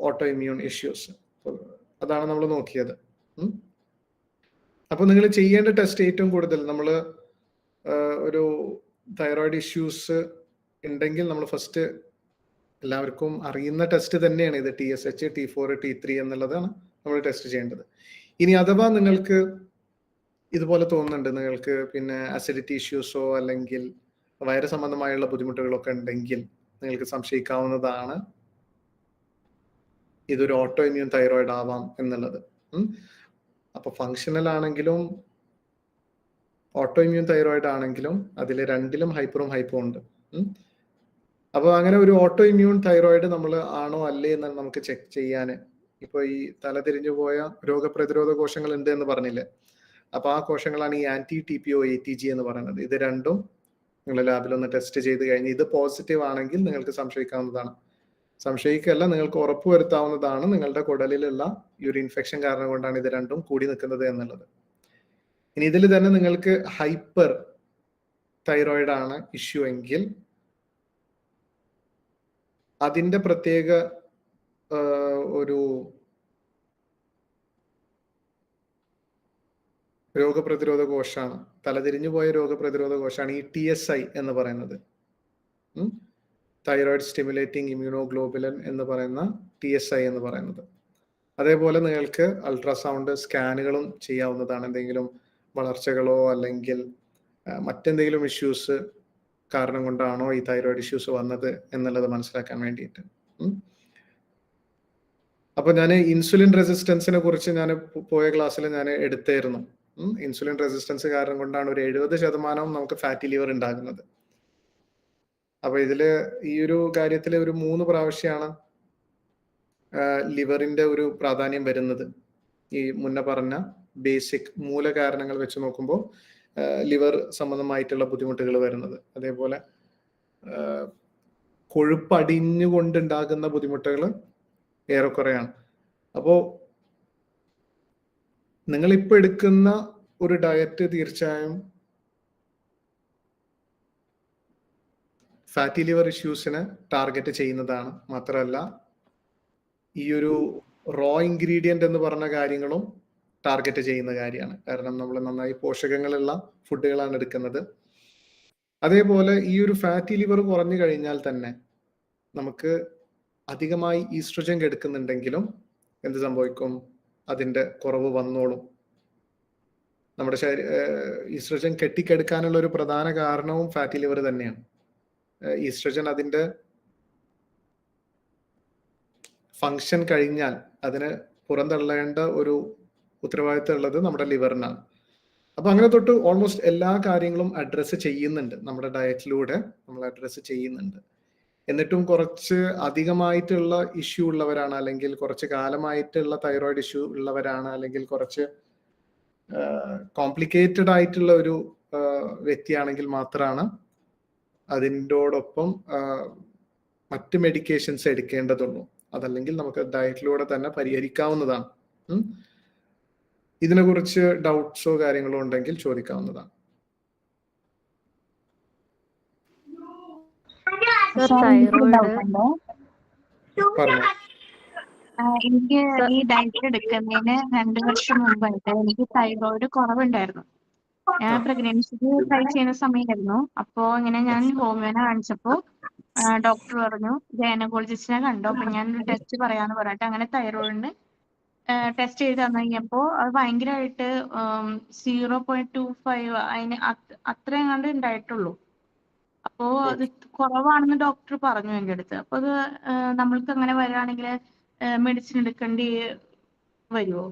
ഓട്ടോ ഇമ്മ്യൂൺ ഇഷ്യൂസ്. അതാണ് നമ്മൾ നോക്കിയത്. അപ്പൊ നിങ്ങൾ ചെയ്യേണ്ട ടെസ്റ്റ് ഏറ്റവും കൂടുതൽ നമ്മൾ ഒരു തൈറോയിഡ് ഇഷ്യൂസ് ഉണ്ടെങ്കിൽ നമ്മൾ ഫസ്റ്റ് എല്ലാവർക്കും അറിയുന്ന ടെസ്റ്റ് തന്നെയാണ് ഇത്, TSH, T4, T3 എന്നുള്ളതാണ് നമ്മൾ ടെസ്റ്റ് ചെയ്യേണ്ടത്. ഇനി അഥവാ നിങ്ങൾക്ക് ഇതുപോലെ തോന്നുന്നുണ്ട്, നിങ്ങൾക്ക് പിന്നെ അസിഡിറ്റി ഇഷ്യൂസോ അല്ലെങ്കിൽ വയറ് സംബന്ധമായുള്ള ബുദ്ധിമുട്ടുകളൊക്കെ ഉണ്ടെങ്കിൽ നിങ്ങൾക്ക് സംശയിക്കാവുന്നതാണ് ഇതൊരു ഓട്ടോ ഇമ്മ്യൂൺ തൈറോയിഡ് ആവാം എന്നുള്ളത്. അപ്പൊ ഫങ്ഷണൽ ആണെങ്കിലും ഓട്ടോ ഇമ്മ്യൂൺ തൈറോയിഡ് ആണെങ്കിലും അതിൽ രണ്ടിലും ഹൈപ്പറും ഹൈപ്പോ ഉണ്ട്. അപ്പൊ അങ്ങനെ ഒരു ഓട്ടോ ഇമ്മ്യൂൺ തൈറോയിഡ് നമ്മൾ ആണോ അല്ലേ എന്ന് നമുക്ക് ചെക്ക് ചെയ്യാൻ, ഇപ്പൊ ഈ തലതിരിഞ്ഞു പോയ രോഗപ്രതിരോധ കോശങ്ങൾ ഉണ്ട് എന്ന് പറഞ്ഞില്ലേ, അപ്പൊ ആ കോശങ്ങളാണ് ഈ ആന്റി TPO ATG എന്ന് പറയുന്നത്. ഇത് രണ്ടും നിങ്ങൾ ലാബിൽ ഒന്ന് ടെസ്റ്റ് ചെയ്ത് കഴിഞ്ഞ് ഇത് പോസിറ്റീവ് ആണെങ്കിൽ നിങ്ങൾക്ക് സംശയിക്കാവുന്നതാണ്. സംശയിക്കല്ല, നിങ്ങൾക്ക് ഉറപ്പുവരുത്താവുന്നതാണ് നിങ്ങളുടെ കുടലിലുള്ള ഈ ഒരു ഇൻഫെക്ഷൻ കാരണം കൊണ്ടാണ് ഇത് രണ്ടും കൂടി നിൽക്കുന്നത് എന്നുള്ളത്. ഇനി ഇതിൽ തന്നെ നിങ്ങൾക്ക് ഹൈപ്പർ തൈറോയിഡ് ആണ് ഇഷ്യൂ എങ്കിൽ അതിന്റെ പ്രത്യേക ഒരു രോഗപ്രതിരോധ കോശമാണ്, തലതിരിഞ്ഞു പോയ രോഗപ്രതിരോധ കോശമാണ് ഈ TSI എന്ന് പറയുന്നത്, തൈറോയിഡ് സ്റ്റിമുലേറ്റിംഗ് ഇമ്മ്യൂണോഗ്ലോബുലിൻ എന്ന് പറയുന്ന TSI എന്ന് പറയുന്നത്. അതേപോലെ നിങ്ങൾക്ക് അൾട്രാസൗണ്ട് സ്കാനുകളും ചെയ്യാവുന്നതാണ്, എന്തെങ്കിലും വളർച്ചകളോ അല്ലെങ്കിൽ മറ്റെന്തെങ്കിലും ഇഷ്യൂസ് കാരണം കൊണ്ടാണോ ഈ തൈറോയിഡ് ഇഷ്യൂസ് വന്നത് എന്നുള്ളത് മനസ്സിലാക്കാൻ വേണ്ടിയിട്ട്. അപ്പൊ ഞാൻ ഇൻസുലിൻ റെസിസ്റ്റൻസിനെ കുറിച്ച് ഞാൻ പോയ ക്ലാസ്സിൽ ഞാൻ എടുത്തായിരുന്നു. ഇൻസുലിൻ റെസിസ്റ്റൻസ് കാരണം കൊണ്ടാണ് ഒരു 70% നമുക്ക് ഫാറ്റി ലിവർ ഉണ്ടാകുന്നത്. അപ്പൊ ഇതില് ഈ ഒരു കാര്യത്തിൽ ഒരു 3 പ്രാവശ്യമാണ് ലിവറിന്റെ ഒരു പ്രാധാന്യം വരുന്നത്. ഈ മുന്നേ പറഞ്ഞ ബേസിക് മൂലകാരണങ്ങൾ വെച്ച് നോക്കുമ്പോൾ ലിവർ സംബന്ധമായിട്ടുള്ള ബുദ്ധിമുട്ടുകൾ വരുന്നത്, അതേപോലെ കൊഴുപ്പടിഞ്ഞുകൊണ്ടുണ്ടാകുന്ന ബുദ്ധിമുട്ടുകൾ ഏറെക്കുറെയാണ്. അപ്പോ നിങ്ങളിപ്പോ എടുക്കുന്ന ഒരു ഡയറ്റ് തീർച്ചയായും ഫാറ്റി ലിവർ ഇഷ്യൂസിനെ ടാർഗറ്റ് ചെയ്യുന്നതാണ്. മാത്രമല്ല ഈ ഒരു റോ ഇൻഗ്രീഡിയന്റ് എന്ന് പറഞ്ഞ കാര്യങ്ങളും ടാർഗറ്റ് ചെയ്യുന്ന കാര്യമാണ്. കാരണം നമ്മൾ നന്നായി പോഷകങ്ങളുള്ള ഫുഡുകളാണ് എടുക്കുന്നത്. അതേപോലെ ഈ ഒരു ഫാറ്റി ലിവർ കുറഞ്ഞു കഴിഞ്ഞാൽ തന്നെ നമുക്ക് അധികമായി ഈസ്ട്രജൻ എടുക്കുന്നുണ്ടെങ്കിലും എന്ത് സംഭവിക്കും, അതിന്റെ കുറവ് വന്നോളും. നമ്മുടെ ഈസ്ട്രജൻ കെട്ടിക്കെടുക്കാനുള്ള ഒരു പ്രധാന കാരണവും ഫാറ്റി ലിവർ തന്നെയാണ്. ഈസ്ട്രജൻ അതിന്റെ ഫങ്ഷൻ കഴിഞ്ഞാൽ അതിന് പുറന്തള്ളേണ്ട ഒരു ഉത്തരവാദിത്തം ഉള്ളത് നമ്മുടെ ലിവറിനാണ്. അപ്പൊ അങ്ങനെ തൊട്ട് ഓൾമോസ്റ്റ് എല്ലാ കാര്യങ്ങളും അഡ്രസ്സ് ചെയ്യുന്നുണ്ട്, നമ്മുടെ ഡയറ്റിലൂടെ നമ്മൾ അഡ്രസ്സ് ചെയ്യുന്നുണ്ട്. എന്നിട്ടും കുറച്ച് അധികമായിട്ടുള്ള ഇഷ്യൂ ഉള്ളവരാണ്, അല്ലെങ്കിൽ കുറച്ച് കാലമായിട്ടുള്ള തൈറോയിഡ് ഇഷ്യൂ ഉള്ളവരാണ്, അല്ലെങ്കിൽ കുറച്ച് കോംപ്ലിക്കേറ്റഡ് ആയിട്ടുള്ള ഒരു വ്യക്തിയാണെങ്കിൽ മാത്രമാണ് അതിൻ്റോടൊപ്പം മറ്റ് മെഡിക്കേഷൻസ് എടുക്കേണ്ടതുള്ളൂ. അതല്ലെങ്കിൽ നമുക്ക് ഡയറ്റിലൂടെ തന്നെ പരിഹരിക്കാവുന്നതാണ്. ഇതിനെക്കുറിച്ച് ഡൗട്ട്സോ കാര്യങ്ങളോ ഉണ്ടെങ്കിൽ ചോദിക്കാവുന്നതാണ്. എനിക്ക് ഈ ഡയറ്റ് എടുക്കുന്നതിന് 2 വർഷം മുമ്പായിട്ട് എനിക്ക് തൈറോയിഡ് കുറവുണ്ടായിരുന്നു. ഞാൻ പ്രഗ്നൻസിക്ക് ട്രൈ ചെയ്യുന്ന സമയമായിരുന്നു. അപ്പോ ഇങ്ങനെ ഞാൻ ഹോമിയോനെ കാണിച്ചപ്പോ ഡോക്ടർ പറഞ്ഞു ഗൈനക്കോളജിസ്റ്റിനെ കണ്ടു. അപ്പൊ ഞാൻ ടെസ്റ്റ് പറയാന്ന് പറഞ്ഞിട്ട് അങ്ങനെ തൈറോയിഡിന് ടെസ്റ്റ് ചെയ്ത് തന്നു കഴിഞ്ഞപ്പോ അത് ഭയങ്കരമായിട്ട് 0.25 അതിന് അത്രയും കണ്ട് ഉണ്ടായിട്ടുള്ളൂ. അപ്പോ അത് കുറവാണെന്ന് ഡോക്ടർ പറഞ്ഞു എൻ്റെ അടുത്ത്. അപ്പൊ അത് നമ്മൾക്ക് അങ്ങനെ വരികയാണെങ്കിൽ മെഡിസിൻ എടുക്കേണ്ടി വരുമോ?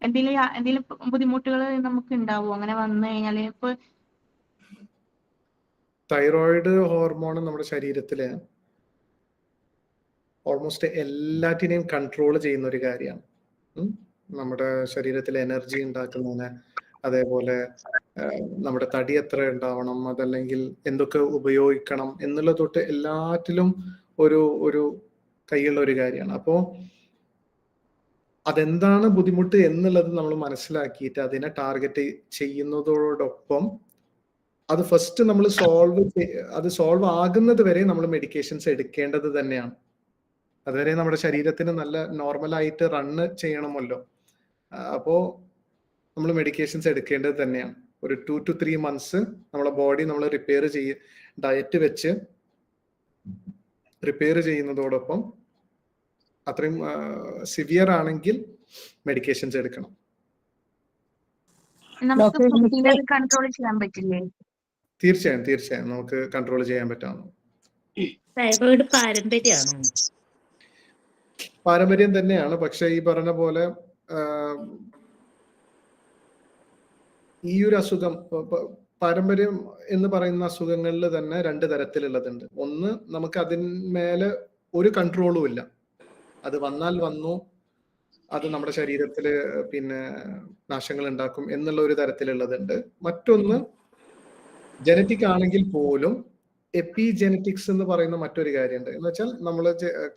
എന്തെങ്കിലും ബുദ്ധിമുട്ടുകൾ നമുക്ക് ഉണ്ടാവുമോ അങ്ങനെ വന്നു കഴിഞ്ഞാല്? ഇപ്പൊ തൈറോയിഡ് ഹോർമോൺ നമ്മുടെ ശരീരത്തില് ഓൾമോസ്റ്റ് എല്ലാറ്റിനെയും കൺട്രോൾ ചെയ്യുന്ന ഒരു കാര്യമാണ്. നമ്മുടെ ശരീരത്തിൽ എനർജി ഉണ്ടാക്കുന്നതിന്, അതേപോലെ നമ്മുടെ തടി എത്ര ഉണ്ടാവണം, അതല്ലെങ്കിൽ എന്തൊക്കെ ഉപയോഗിക്കണം എന്നുള്ള തൊട്ട് എല്ലാറ്റിലും ഒരു കൈയുള്ള ഒരു കാര്യമാണ്. അപ്പോ അതെന്താണ് ബുദ്ധിമുട്ട് എന്നുള്ളത് നമ്മൾ മനസ്സിലാക്കിയിട്ട് അതിനെ ടാർഗറ്റ് ചെയ്യുന്നതോടൊപ്പം അത് ഫസ്റ്റ് നമ്മൾ സോൾവ് ആകുന്നത് വരെ നമ്മൾ മെഡിക്കേഷൻസ് എടുക്കേണ്ടത് തന്നെയാണ്. അതുവരെ നമ്മുടെ ശരീരത്തിന് നല്ല നോർമലായിട്ട് റണ്ണ് ചെയ്യണമല്ലോ. അപ്പോ നമ്മൾ മെഡിക്കേഷൻസ് എടുക്കേണ്ടത് തന്നെയാണ്. ഒരു 2 to 3 months നമ്മളെ ബോഡി നമ്മൾ റിപ്പയർ ഡയറ്റ് വെച്ച് റിപ്പയർ ചെയ്യുന്നതോടൊപ്പം അത്രയും സിവിയർ ആണെങ്കിൽ മെഡിക്കേഷൻസ് എടുക്കണം. നമുക്ക് ഫുഡിനെ കൺട്രോൾ ചെയ്യാൻ പറ്റില്ലേ? തീർച്ചയായും നമുക്ക് കൺട്രോൾ ചെയ്യാൻ പറ്റാവുന്നു. തൈറോയിഡ് പാരമ്പര്യമാണോ? പാരമ്പര്യം തന്നെയാണ്. പക്ഷെ ഈ പറഞ്ഞ പോലെ ഈ ഒരു അസുഖം, പാരമ്പര്യം എന്ന് പറയുന്ന അസുഖങ്ങളിൽ തന്നെ 2 തരത്തിലുള്ളതുണ്ട്. ഒന്ന്, നമുക്ക് അതിന്മേലെ ഒരു കൺട്രോളും ഇല്ല, അത് വന്നാൽ വന്നു, അത് നമ്മുടെ ശരീരത്തില് പിന്നെ നാശങ്ങൾ ഉണ്ടാക്കും എന്നുള്ള ഒരു തരത്തിലുള്ളതുണ്ട്. മറ്റൊന്ന്, ജനറ്റിക് ആണെങ്കിൽ പോലും എപ്പിജെനറ്റിക്സ് എന്ന് പറയുന്ന മറ്റൊരു കാര്യമുണ്ട്. എന്ന് വെച്ചാൽ നമ്മൾ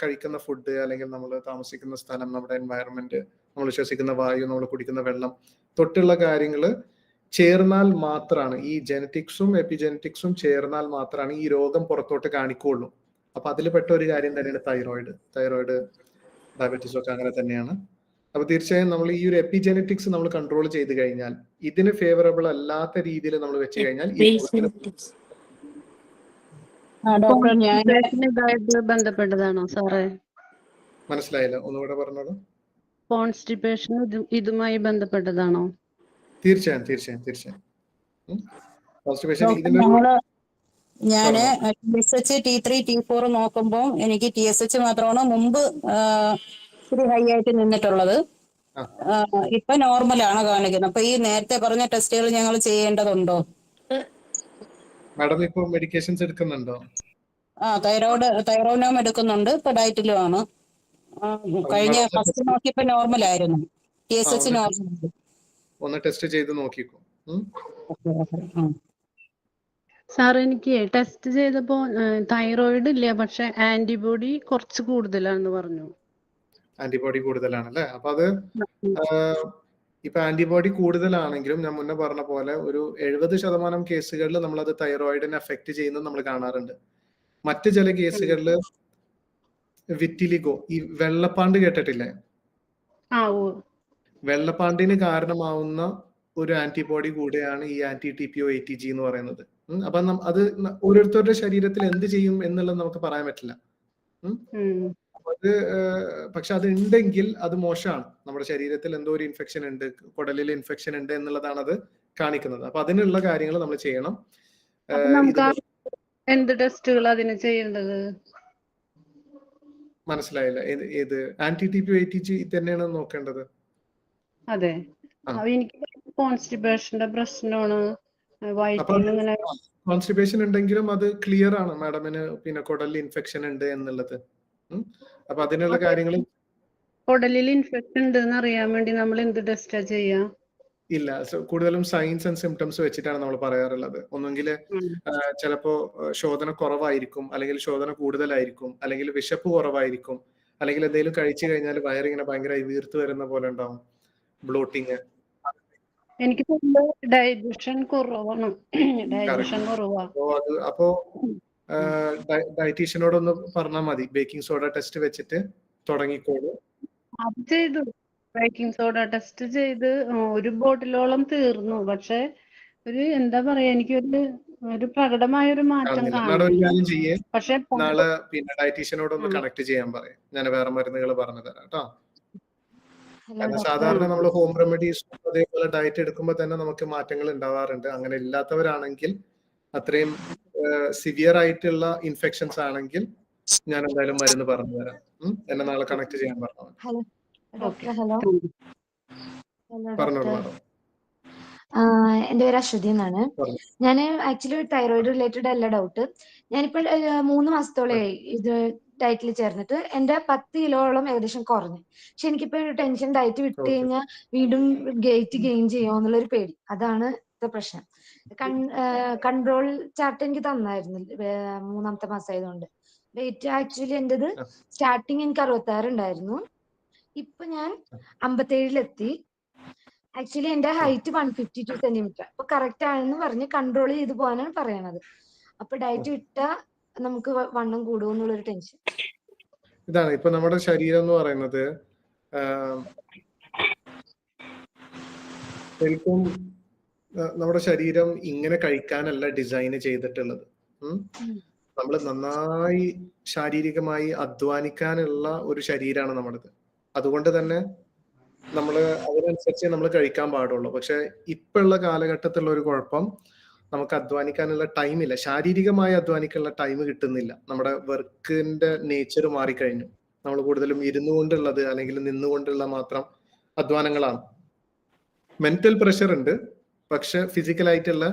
കഴിക്കുന്ന ഫുഡ്, അല്ലെങ്കിൽ നമ്മൾ താമസിക്കുന്ന സ്ഥലം, നമ്മുടെ എൻവയറമെന്റ്, നമ്മൾ ശ്വസിക്കുന്ന വായു, നമ്മൾ കുടിക്കുന്ന വെള്ളം തൊട്ടുള്ള കാര്യങ്ങൾ ചേർന്നാൽ മാത്രമാണ്, ഈ ജനറ്റിക്സും എപ്പിജെനറ്റിക്സും ചേർന്നാൽ മാത്രമാണ് ഈ രോഗം പുറത്തോട്ട് കാണിക്കുള്ളൂ. അപ്പൊ അതിൽ പെട്ട ഒരു കാര്യം തന്നെയാണ് തൈറോയിഡ്, ഡയബറ്റീസും ഒക്കെ അങ്ങനെ തന്നെയാണ്. അപ്പൊ തീർച്ചയായും നമ്മൾ ഈ ഒരു എപ്പിജെനറ്റിക്സ് നമ്മൾ കൺട്രോൾ ചെയ്ത് കഴിഞ്ഞാൽ, ഇതിന് ഫേവറബിൾ അല്ലാത്ത രീതിയിൽ നമ്മൾ വെച്ച് കഴിഞ്ഞാൽ ഡോക്ടർ, ഞാൻ ബന്ധപ്പെട്ടതാണോ സാറേ? മനസ്സിലായില്ല, ഒന്നുകൂടെ പറഞ്ഞോളൂ. കോൺസ്റ്റിപ്പേഷൻ ഇതുമായി ബന്ധപ്പെട്ടതാണോ? തീർച്ചയായും. ഞാന് TSH T3 T4 നോക്കുമ്പോൾ എനിക്ക് TSH മാത്രമാണ് മുമ്പ് ഇത്തിരി ഹൈ ആയിട്ട് നിന്നിട്ടുള്ളത്. ഇപ്പൊ നോർമലാണ് കാണിക്കുന്നത്. അപ്പൊ ഈ നേരത്തെ പറഞ്ഞ ടെസ്റ്റുകൾ ഞങ്ങൾ ചെയ്യേണ്ടതുണ്ടോ? മാഡം ഇപ്പൊ മെഡിക്കേഷൻസ് എടുക്കുന്നുണ്ടോ? തൈറോനോം എടുക്കുന്നുണ്ട്, ഇപ്പൊ ഡയറ്റിലും ആണ്. കഴിഞ്ഞ ഫസ്റ്റ് നോക്കിയപ്പോ നോർമൽ ആയിരുന്നു, TSH നോർമൽ. ഒന്ന് ടെസ്റ്റ് ചെയ്ത് നോക്കിക്കോ. സാർ, എനിക്ക് ടെസ്റ്റ് ചെയ്തപ്പോ തൈറോയിഡ് ഇല്ല, പക്ഷെ ആന്റിബോഡി കുറച്ച് കൂടുതലാണെന്ന് പറഞ്ഞു. ആന്റിബോഡി കൂടുതലാണല്ലേ? അപ്പൊ അത് ഇപ്പൊ ആന്റിബോഡി കൂടുതലാണെങ്കിലും ഞാൻ മുന്നേ പറഞ്ഞ പോലെ ഒരു 70% കേസുകളിൽ നമ്മൾ അത് തൈറോയിഡിനെ അഫക്ട് ചെയ്യുന്നത് നമ്മൾ കാണാറുണ്ട്. മറ്റു ചില കേസുകളിൽ വിറ്റിലിഗോ, ഈ വെള്ളപ്പാണ്ട് കേട്ടിട്ടില്ലേ? വെള്ളപ്പാണ്ടിന് കാരണമാവുന്ന ഒരു ആന്റിബോഡി കൂടെയാണ് ഈ anti-TPO ATG എന്ന് പറയുന്നത്. അപ്പൊ അത് ഓരോരുത്തരുടെ ശരീരത്തിൽ എന്ത് ചെയ്യും എന്നുള്ളത് നമുക്ക് പറയാൻ പറ്റില്ല. അത് പക്ഷെ അത് ഉണ്ടെങ്കിൽ അത് മോശമാണ്. നമ്മുടെ ശരീരത്തിൽ എന്തോ ഒരു ഇൻഫെക്ഷൻ ഉണ്ട്, കുടലിൽ ഇൻഫെക്ഷൻ ഉണ്ട് എന്നുള്ളതാണ് അത് കാണിക്കുന്നത്. അപ്പൊ അതിനുള്ള കാര്യങ്ങൾ നമ്മൾ ചെയ്യണം. എന്ത് ടെസ്റ്റുകൾ അതിന് ചെയ്യേണ്ടത്? മനസ്സിലായില്ല, ഏത് anti-TPO ATG തന്നെയാണ് നോക്കേണ്ടത്? അതെ, എനിക്ക് കോൺസ്റ്റിപ്പേഷന്റെ പ്രശ്നമാണ്. കോൺസ്റ്റിപ്പേഷൻ ഉണ്ടെങ്കിലും അത് ക്ലിയർ ആണ് മാഡമിന്, പിന്നെ കുടലിൽ ഇൻഫെക്ഷൻ ഉണ്ട് എന്നുള്ളത്. അപ്പൊ അതിനുള്ള കാര്യങ്ങൾ, കുടലിൽ ഇൻഫെക്ഷൻ ഉണ്ടെന്ന് അറിയാൻ വേണ്ടി നമ്മൾ എന്ത് ടെസ്റ്റാ ചെയ്യാ? ഇല്ല, കൂടുതലും സൈൻസ് ആൻഡ് സിംറ്റംസ് വെച്ചിട്ടാണ് നമ്മൾ പറയാറുള്ളത്. ഒന്നെങ്കിൽ ചിലപ്പോ ശോധന കുറവായിരിക്കും, അല്ലെങ്കിൽ ശോധന കൂടുതലായിരിക്കും, അല്ലെങ്കിൽ വിശപ്പ് കുറവായിരിക്കും, അല്ലെങ്കിൽ എന്തെങ്കിലും കഴിച്ചു കഴിഞ്ഞാൽ വയറിങ്ങനെ ഭയങ്കരമായി വീർത്ത് വരുന്ന പോലെ ഉണ്ടാവും, ബ്ലോട്ടിങ്. എനിക്ക് ഡൈജഷൻ കുറവാണ്. അപ്പോ ഡയറ്റീഷ്യനോടൊന്ന് പറഞ്ഞാൽ മതി, ബേക്കിംഗ് സോഡ ടെസ്റ്റ് വെച്ചിട്ട് തുടങ്ങിക്കോളൂ. അത് ചെയ്തു, ബേക്കിംഗ് സോഡ ടെസ്റ്റ് ചെയ്ത് ഒരു ബോട്ടിലോളം തീർന്നു. പക്ഷെ എന്താ പറയാ, എനിക്കൊരു പ്രകടമായ ഒരു മാറ്റം കാണുന്നു. പക്ഷെ നാളെ പിന്നെ ഡയറ്റീഷ്യനോടൊന്ന് കണക്ട് ചെയ്യാൻ പറയും, ഞാൻ വേറെ മരുന്നുകൾ പറഞ്ഞു തരാം കേട്ടോ. സാധാരണ നമ്മൾ ഹോം റെമഡീസ് അതേപോലെ ഡയറ്റ് എടുക്കുമ്പോൾ തന്നെ നമുക്ക് മാറ്റങ്ങൾ ഉണ്ടാവാറുണ്ട്. അങ്ങനെ ഇല്ലാത്തവരാണെങ്കിൽ, അത്രയും സിവിയർ ആയിട്ടുള്ള ഇൻഫെക്ഷൻസ് ആണെങ്കിൽ ഞാൻ എന്തായാലും മരുന്ന് പറഞ്ഞു തരാം. എന്നെ നാളെ കണക്ട് ചെയ്യാൻ പറഞ്ഞു. ഹലോ ഡോക്ടർ, ഹലോ ഹലോ പറഞ്ഞോളൂ ഡോക്ടർ. മാഡം. എൻ്റെ പേര് അശ്വതി എന്നാണ്. പറഞ്ഞു. ഞാൻ ആക്ച്വലി തൈറോയിഡ് റിലേറ്റഡ് അല്ല ഡൗട്ട്. ഞാനിപ്പോൾ 3 മാസത്തോളമായി ഇത് ഡയറ്റിൽ ചേർന്നിട്ട് എൻ്റെ 10 കിലോളം ഏകദേശം കുറഞ്ഞു. പക്ഷെ എനിക്കിപ്പോൾ ഒരു ടെൻഷൻ, ഡയറ്റ് വിട്ട് ഓക്കെ. കഴിഞ്ഞാൽ വീണ്ടും വെയിറ്റ് ഗെയിൻ ചെയ്യുമോ എന്നുള്ളൊരു പേടി. അതാണ് ഇപ്പോഴത്തെ പ്രശ്നം. കൺട്രോൾ ചാർട്ട് എനിക്ക് തന്നായിരുന്നു 3-ാമത്തെ മാസമായതുകൊണ്ട്. വെയിറ്റ് ആക്ച്വലി എൻ്റെത് സ്റ്റാർട്ടിങ് എനിക്ക് 66 ഉണ്ടായിരുന്നു. ഇപ്പൊ ഞാൻ 57-ലെത്തി. ആക്ച്വലി എന്റെ ഹൈറ്റ് 152 സെന്റിമീറ്റർ. അപ്പൊ കറക്റ്റ് ആണെന്ന് പറഞ്ഞ് കൺട്രോൾ ചെയ്ത് പോകാനാണ് പറയണത്. അപ്പൊ ഡയറ്റ് വിട്ടാ നമുക്ക് വണ്ണം കൂടുമെന്നുള്ളൊരു ടെൻഷൻ. ഇതാണ് ഇപ്പൊ നമ്മുടെ ശരീരം എന്ന് പറയുന്നത് ശരിക്കും നമ്മുടെ ശരീരം ഇങ്ങനെ കഴിക്കാനല്ല ഡിസൈൻ ചെയ്തിട്ടുള്ളത്. നമ്മൾ നന്നായി ശാരീരികമായി അധ്വാനിക്കാനുള്ള ഒരു ശരീരമാണ് നമ്മുടേത്. അതുകൊണ്ട് തന്നെ നമ്മൾ അതിനനുസരിച്ച് നമ്മൾ കഴിക്കാൻ പാടുള്ളൂ. പക്ഷെ ഇപ്പോഴുള്ള കാലഘട്ടത്തിലുള്ള ഒരു കുഴപ്പം, നമുക്ക് അധ്വാനിക്കാനുള്ള ടൈമില്ല. ശാരീരികമായി അധ്വാനിക്കാനുള്ള ടൈം കിട്ടുന്നില്ല. നമ്മുടെ വർക്കിന്റെ നേച്ചർ മാറിക്കഴിഞ്ഞു. നമ്മൾ കൂടുതലും ഇരുന്നുകൊണ്ടുള്ളത് അല്ലെങ്കിൽ നിന്നുകൊണ്ടുള്ള മാത്രം അധ്വാനങ്ങളാണ്. മെന്റൽ പ്രഷർ ഉണ്ട്, പക്ഷെ ഫിസിക്കലായിട്ടുള്ള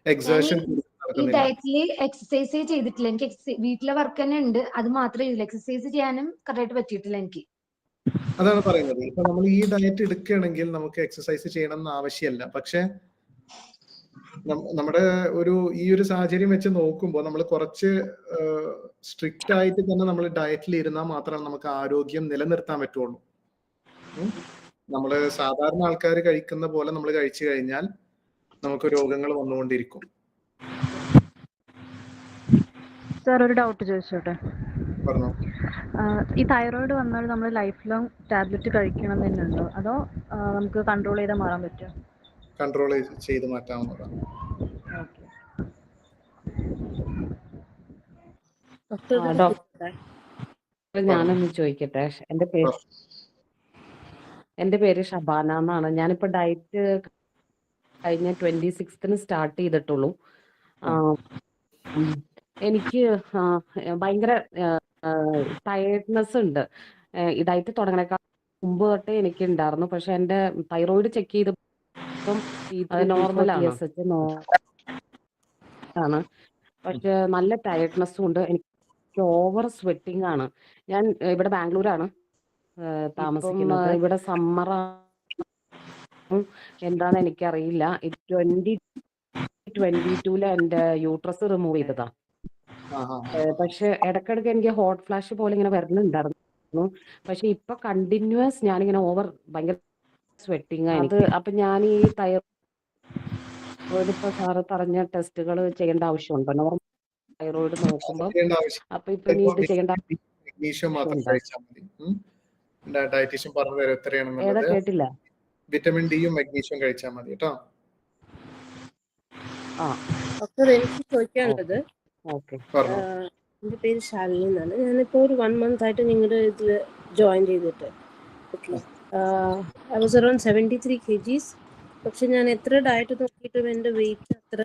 എക്സേർഷൻ ഈ നടക്കുന്നില്ല. ഡയറ്റില് എക്സസൈസ് ചെയ്തിട്ടില്ല. എനിക്ക് വീട്ടിലെ വർക്ക് തന്നെ ഉണ്ട്, അത് മാത്രമേ ചെയ്തില്ല. എക്സസൈസ് ചെയ്യാനും കറക്റ്റായിട്ട് പറ്റിയിട്ടില്ല എനിക്ക്. അതാണ് പറയുന്നത്. ഇപ്പൊ നമ്മൾ ഈ ഡയറ്റ് എടുക്കുകയാണെങ്കിൽ നമുക്ക് എക്സസൈസ് ചെയ്യണം എന്ന് ആവശ്യമില്ല. പക്ഷെ നമ്മുടെ ഈ ഒരു സാഹചര്യം വെച്ച് നോക്കുമ്പോൾ നമ്മൾ കുറച്ച് സ്ട്രിക്റ്റ് ആയിട്ട് തന്നെ നമ്മൾ ഡയറ്റിൽ ഇരുന്നാൽ മാത്രമേ നമുക്ക് ആരോഗ്യം നിലനിർത്താൻ പറ്റുള്ളൂ. നമ്മൾ സാധാരണ ആൾക്കാർ കഴിക്കുന്ന പോലെ നമ്മൾ കഴിച്ചു കഴിഞ്ഞാൽ നമുക്ക് രോഗങ്ങൾ വന്നുകൊണ്ടിരിക്കും. സാർ, ഒരു ഡൗട്ട് ചോദിച്ചോട്ടെ? പറഞ്ഞോ. ഈ തൈറോയിഡ് വന്നാൽ നമ്മൾ ലൈഫ് ലോങ് ടാബ്ലറ്റ് കഴിക്കണം എന്ന് തന്നെയുണ്ടോ, അതോ നമുക്ക് കൺട്രോൾ ചെയ്താൽ മാറാൻ പറ്റുമോ? കൺട്രോൾ ചെയ്ത് മാറ്റാവുന്നതാണ്. ഞാനൊന്ന് ചോദിക്കട്ടെ. എന്റെ പേര് ഷബാന എന്നാണ്. ഞാനിപ്പോ ഡയറ്റ് കഴിഞ്ഞ 26-ന് സ്റ്റാർട്ട് ചെയ്തിട്ടുള്ളൂ. എനിക്ക് ഭയങ്കര ടയർഡ്നെസ് ഉണ്ട്. ഈ ഡയറ്റ് തുടങ്ങണേക്കാൾ മുമ്പ് തൊട്ടേ എനിക്ക് ഉണ്ടായിരുന്നു. പക്ഷെ എന്റെ തൈറോയിഡ് ചെക്ക് ചെയ്തപ്പം നോർമലാണ്, പക്ഷെ നല്ല ടയർഡ്നെസ്സും ഉണ്ട്. എനിക്ക് ഓവർ സ്വെറ്റിംഗ് ആണ്. ഞാൻ ഇവിടെ ബാംഗ്ലൂരാണ് താമസിക്കുന്നത്. ഇവിടെ സമ്മർ എന്താന്ന് എനിക്കറിയില്ല. 2022 എന്റെ യൂട്രസ് റിമൂവ് ചെയ്തതാ. പക്ഷെ ഇടക്കിടക്ക് എനിക്ക് ഹോട്ട് ഫ്ലാഷ് പോലെ ഇങ്ങനെ വരുന്നുണ്ടായിരുന്നു. പക്ഷെ ഇപ്പൊ കണ്ടിന്യൂസ് ഞാനിങ്ങനെ ഭയങ്കര സ്വെറ്റിംഗ് ആണ്. അപ്പൊ ഞാൻ ഈ തൈറോയിഡ് ഇപ്പൊ സാറ് പറഞ്ഞ ടെസ്റ്റുകൾ ചെയ്യേണ്ട ആവശ്യമുണ്ടോ? നോർമൽ തൈറോയിഡ് നോക്കുമ്പോ അപ്പൊ ഇപ്പൊ ഇനി ഇത് ചെയ്യേണ്ട മഗ്നീഷ്യം മാത്രം കഴിച്ചാൽ മതി. ഡയറ്റീഷ്യൻ പറഞ്ഞു തരാം എത്രയാണെന്നുള്ളത്. കേട്ടില്ല. വിറ്റമിൻ ഡിയും മഗ്നീഷ്യം കഴിച്ചാൽ മതി കേട്ടോ. ഡോക്ടർ, എനിക്ക് ചോദിക്കാനുള്ളത്, എൻ്റെ പേര് ശാലിനി എന്നാണ്. ഞാനിപ്പോ ഒരു 1 month ആയിട്ട് നിങ്ങളുടെ ഇതിൽ ജോയിൻ ചെയ്തിട്ട്. Okay, I was around 73 kgs. പക്ഷെ ഞാൻ എത്ര ഡയറ്റ് നോക്കിയിട്ടും എൻ്റെ വെയിറ്റ് അത്ര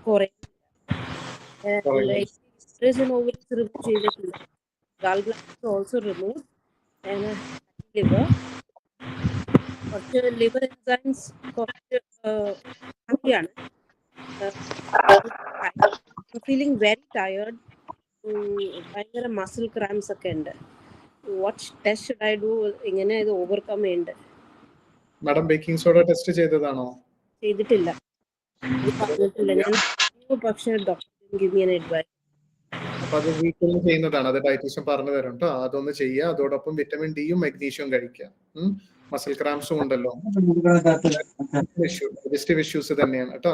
കുറയുന്നില്ല. റിമൂവ് ചെയ്തിട്ടില്ല. Gall bladder also remove and liver. കുറച്ച് ലിവർ എൻസൈംസ് കുറച്ച് ഹാപ്പിയാണ്. Feeling very tired. ഭയങ്കര മസിൽ ക്രാംസ് ഒക്കെ ഉണ്ട്. What test should I do? ഇങ്ങനെ ഇത് ഓവർകം ചെയ്യേണ്ടത്? മാഡം ബേക്കിംഗ് സോഡ ടെസ്റ്റ് ചെയ്തതാണോ? ചെയ്തിട്ടില്ല, പറഞ്ഞിട്ടില്ല ഞാൻ. പക്ഷേ doctor give me an advice. അപ്പൊ അത് വീട്ടിൽ ചെയ്യുന്നതാണ്. അത് ഡയറ്റീഷ്യൻ പറഞ്ഞു തരും കേട്ടോ. അതൊന്ന് ചെയ്യുക. അതോടൊപ്പം വിറ്റമിൻ ഡിയും മഗ്നീഷ്യവും കഴിക്കുക. മസിൽ ക്രാംസും ഉണ്ടല്ലോ, ഡൈജസ്റ്റീവ് ഇഷ്യൂസ് തന്നെയാണ് കേട്ടോ.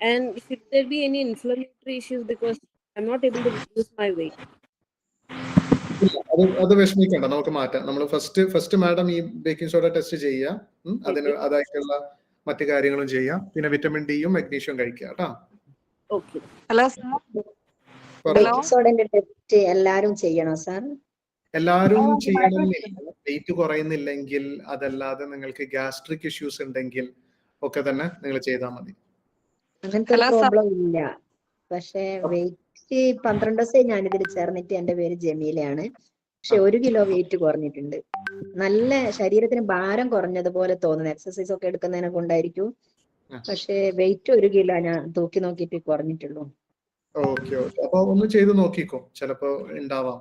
And should there be any inflammatory issues because I'm not able to reduce my weight? അത് വിഷമിക്കണ്ട, നമുക്ക് മാറ്റാം. നമ്മൾ ഫസ്റ്റ് മാഡം ഈ ബേക്കിംഗ് സോഡ ടെസ്റ്റ് ചെയ്യുക. അതിന് അതായിട്ടുള്ള മറ്റു കാര്യങ്ങളും ചെയ്യാം. പിന്നെ വിറ്റമിൻ ഡിയും മഗ്നീഷ്യവും കഴിക്കുക കേട്ടോ. എല്ലാരും ചെയ്യണോ സാർ? എല്ലാരും ചെയ്യണമെന്നില്ല. വെയിറ്റ് കുറയുന്നില്ലെങ്കിൽ, അതല്ലാതെ നിങ്ങൾക്ക് ഗ്യാസ്ട്രിക് ഇഷ്യൂസ് ഉണ്ടെങ്കിൽ ഒക്കെ തന്നെ നിങ്ങൾ ചെയ്താൽ മതി. അങ്ങനത്തെ പ്രോബ്ലം ഇല്ല. പക്ഷെ വെയിറ്റ് 12 ദിവസമായി ഞാനിതിൽ ചേർന്നിട്ട്. എന്റെ പേര് ജമീലയാണ്. പക്ഷെ 1 കിലോ വെയിറ്റ് കുറഞ്ഞിട്ടുണ്ട്. നല്ല ശരീരത്തിന് ഭാരം കുറഞ്ഞതുപോലെ തോന്നുന്നു. എക്സസൈസ് ഒക്കെ എടുക്കുന്നതിനെ കൊണ്ടായിരിക്കും. പക്ഷെ വെയിറ്റ് 1 കിലോ ഞാൻ തൂക്കി നോക്കിയിട്ട് കുറഞ്ഞിട്ടുള്ളൂ. Okay okay. അപ്പൊ ഒന്ന് ചെയ്ത് നോക്കിക്കോ, ചിലപ്പോ ഉണ്ടാവാം,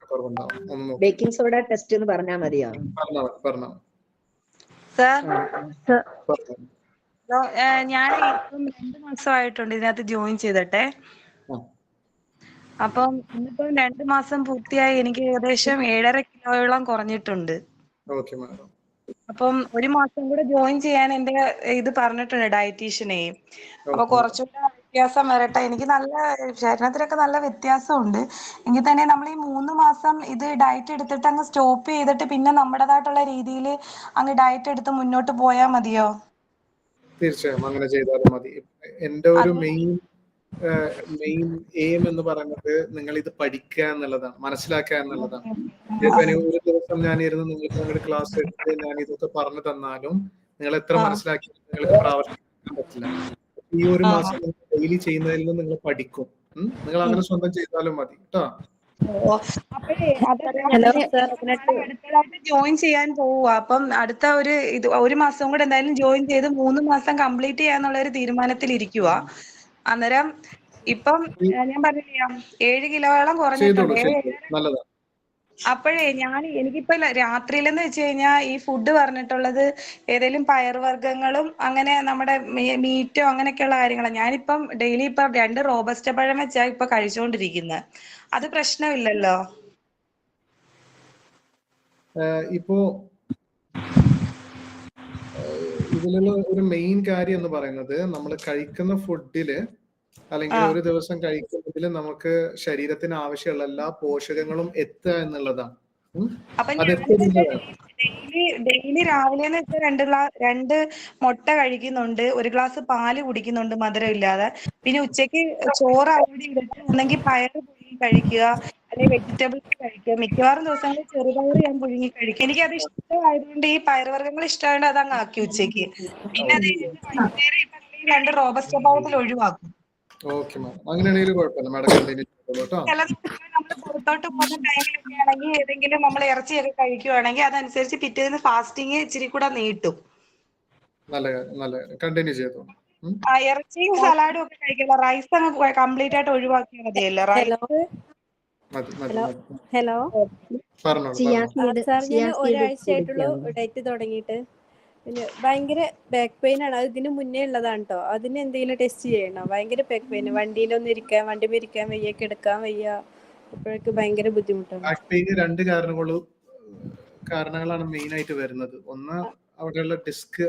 കുറവുണ്ടാവാം. ഒന്ന് നോക്കി ബേക്കിംഗ് സോഡ ടെസ്റ്റ് എന്ന് പറഞ്ഞാൽ മതിയോ? പറഞ്ഞോ. സാർ പറഞ്ഞോ. ഞാൻ ഇപ്പം 2 മാസമായിട്ടുണ്ട് ഇതിനകത്ത് ജോയിൻ ചെയ്തിട്ടെ. അപ്പം ഇന്നിപ്പം 2 മാസം പൂർത്തിയായി. എനിക്ക് ഏകദേശം 7.5 കിലോയോളം കുറഞ്ഞിട്ടുണ്ട്. Okay madam. അപ്പം 1 മാസം കൂടെ ജോയിൻ ചെയ്യാൻ എന്റെ ഇത് പറഞ്ഞിട്ടുണ്ട് ഡയറ്റീഷ്യനെ. അപ്പൊ കുറച്ചുകൂടെ വ്യത്യാസം വരട്ടെ. എനിക്ക് നല്ല ശരീരത്തിലൊക്കെ നല്ല വ്യത്യാസമുണ്ട്. എങ്കിൽ തന്നെ നമ്മൾ ഈ 3 മാസം ഇത് ഡയറ്റ് എടുത്തിട്ട് അങ്ങ് സ്റ്റോപ്പ് ചെയ്തിട്ട് പിന്നെ നമ്മുടേതായിട്ടുള്ള രീതിയിൽ അങ്ങ് ഡയറ്റ് എടുത്ത് മുന്നോട്ട് പോയാൽ മതിയോ? തീർച്ചയായും അങ്ങനെ ചെയ്താലും മതി. എന്റെ ഒരു മെയിൻ എയിം എന്ന് പറയുന്നത് നിങ്ങൾ ഇത് പഠിക്കുക എന്നുള്ളതാണ്, മനസ്സിലാക്കുക എന്നുള്ളതാണ്. ഒരു ദിവസം ഞാൻ ഇരുന്ന് നിങ്ങൾക്ക് നിങ്ങളുടെ ക്ലാസ് എടുത്ത് ഞാൻ ഇതൊക്കെ പറഞ്ഞു തന്നാലും നിങ്ങൾ എത്ര മനസ്സിലാക്കി നിങ്ങൾക്ക് പ്രാവർത്തിക്കാൻ പറ്റില്ല. ഈ 1 മാസം ഡെയിലി ചെയ്യുന്നതിൽ നിന്ന് നിങ്ങൾ പഠിക്കും. നിങ്ങൾ അങ്ങനെ സ്വന്തം ചെയ്താലും മതി കേട്ടോ. അടുത്തതായിട്ട് ജോയിൻ ചെയ്യാൻ പോവുക. അപ്പം അടുത്ത 1 മാസം കൂടെ എന്തായാലും ജോയിൻ ചെയ്ത് 3 മാസം കംപ്ലീറ്റ് ചെയ്യാന്നുള്ള ഒരു തീരുമാനത്തിൽ ഇരിക്കുക. അന്നേരം ഇപ്പം ഞാൻ പറഞ്ഞില്ല 7 കിലോയോളം കുറഞ്ഞിട്ടുണ്ട്. അപ്പോഴേ എനിക്കിപ്പോ രാത്രിയിലെന്ന് വെച്ച് കഴിഞ്ഞാൽ ഈ ഫുഡ് പറഞ്ഞിട്ടുള്ളത് ഏതെങ്കിലും പയറുവർഗ്ഗങ്ങളും അങ്ങനെ നമ്മുടെ മീറ്റോ അങ്ങനെയൊക്കെയുള്ള കാര്യങ്ങളാണ്. ഞാനിപ്പം ഡെയിലി ഇപ്പം 2 റോബസ്റ്റ പഴം വെച്ചാ ഇപ്പൊ കഴിച്ചുകൊണ്ടിരിക്കുന്നത്. അത് പ്രശ്നമില്ലല്ലോ? ഇപ്പോ ഇതിലുള്ള ഒരു മെയിൻ കാര്യം എന്ന് പറയുന്നത് നമ്മൾ കഴിക്കുന്ന ഫുഡില് അല്ലെങ്കിൽ ഒരു ദിവസം കഴിക്കുന്നതിൽ നമുക്ക് ശരീരത്തിന് ആവശ്യമുള്ള എല്ലാ പോഷകങ്ങളും എത്തുക എന്നുള്ളതാണ്. ഡെയിലി രാവിലെ വെച്ചാൽ 2 മുട്ട കഴിക്കുന്നുണ്ട്, 1 ഗ്ലാസ് പാല് കുടിക്കുന്നുണ്ട് മധുരം ഇല്ലാതെ. പിന്നെ ഉച്ചയ്ക്ക് ചോറ് അവിടെ ഇട്ടിട്ട് ഒന്നെങ്കിൽ പയറ് പുഴുങ്ങി കഴിക്കുക, അല്ലെങ്കിൽ വെജിറ്റബിൾസ് കഴിക്കുക. മിക്കവാറും ദിവസങ്ങളിൽ ചെറുപയർ ഞാൻ പുഴുങ്ങി കഴിക്കും. എനിക്കത് ഇഷ്ടമായതുകൊണ്ട്, ഈ പയറുവർഗ്ഗങ്ങൾ ഇഷ്ടമായതുകൊണ്ട് അതങ്ങ് ആക്കി ഉച്ചയ്ക്ക്. പിന്നെ അത് വൈകുന്നേരം ഇപ്പൊ 2 റോബസ്റ്റ പഴത്തിൽ ഒഴിവാക്കും. ഓക്കെ മാം, അങ്ങനെയാണെങ്കിൽ കുഴപ്പമില്ല മാഡം, കണ്ടിന്യൂ ചെയ്തോളൂ കേട്ടോ. ചില ദിവസങ്ങളിൽ നമ്മൾ പുറത്തോട്ട് പോകുന്ന ടൈമിലൊക്കെ ആണെങ്കിൽ ഏതെങ്കിലും നമ്മൾ ഇറച്ചിയൊക്കെ കഴിക്കുവാണെങ്കിൽ അതനുസരിച്ച് പിറ്റേന്ന് ഫാസ്റ്റിംഗ് ഇച്ചിരി കൂടെ നീട്ടും. നല്ല കണ്ടിന്യൂ ചെയ്തോളൂ. ഇറച്ചിയും സലാഡും ഒക്കെ കഴിക്കില്ല, റൈസ് അങ്ങ് കംപ്ലീറ്റ് ആയിട്ട് ഒഴിവാക്കിയാൽ മതിയല്ലോ. റൈസ് ഹലോ സാർ, ഞാൻ ഒരാഴ്ചയായിട്ടുള്ളൂ ഡയറ്റ് തുടങ്ങിയിട്ട്. പിന്നെ ഭയങ്കര ബാക്ക് പെയിൻ ആണ്. അത് ഇതിന് മുന്നേ ഉള്ളതാണ് കേട്ടോ. അതിന് എന്തെങ്കിലും ടെസ്റ്റ് ചെയ്യണോ? ഭയങ്കര ബാക്ക് പെയിൻ, വണ്ടിയിലൊന്നും വണ്ടി ഇരിക്കാൻ വയ്യ, കിടക്കാൻ വയ്യ, അപ്പോഴേക്ക് ഭയങ്കര ബുദ്ധിമുട്ടാണ്. ബാക്ക് പെയിന് 2 കാരണങ്ങളാണ് മെയിൻ ആയിട്ട് വരുന്നത്. ഒന്ന്, അവിടെയുള്ള ഡിസ്ക്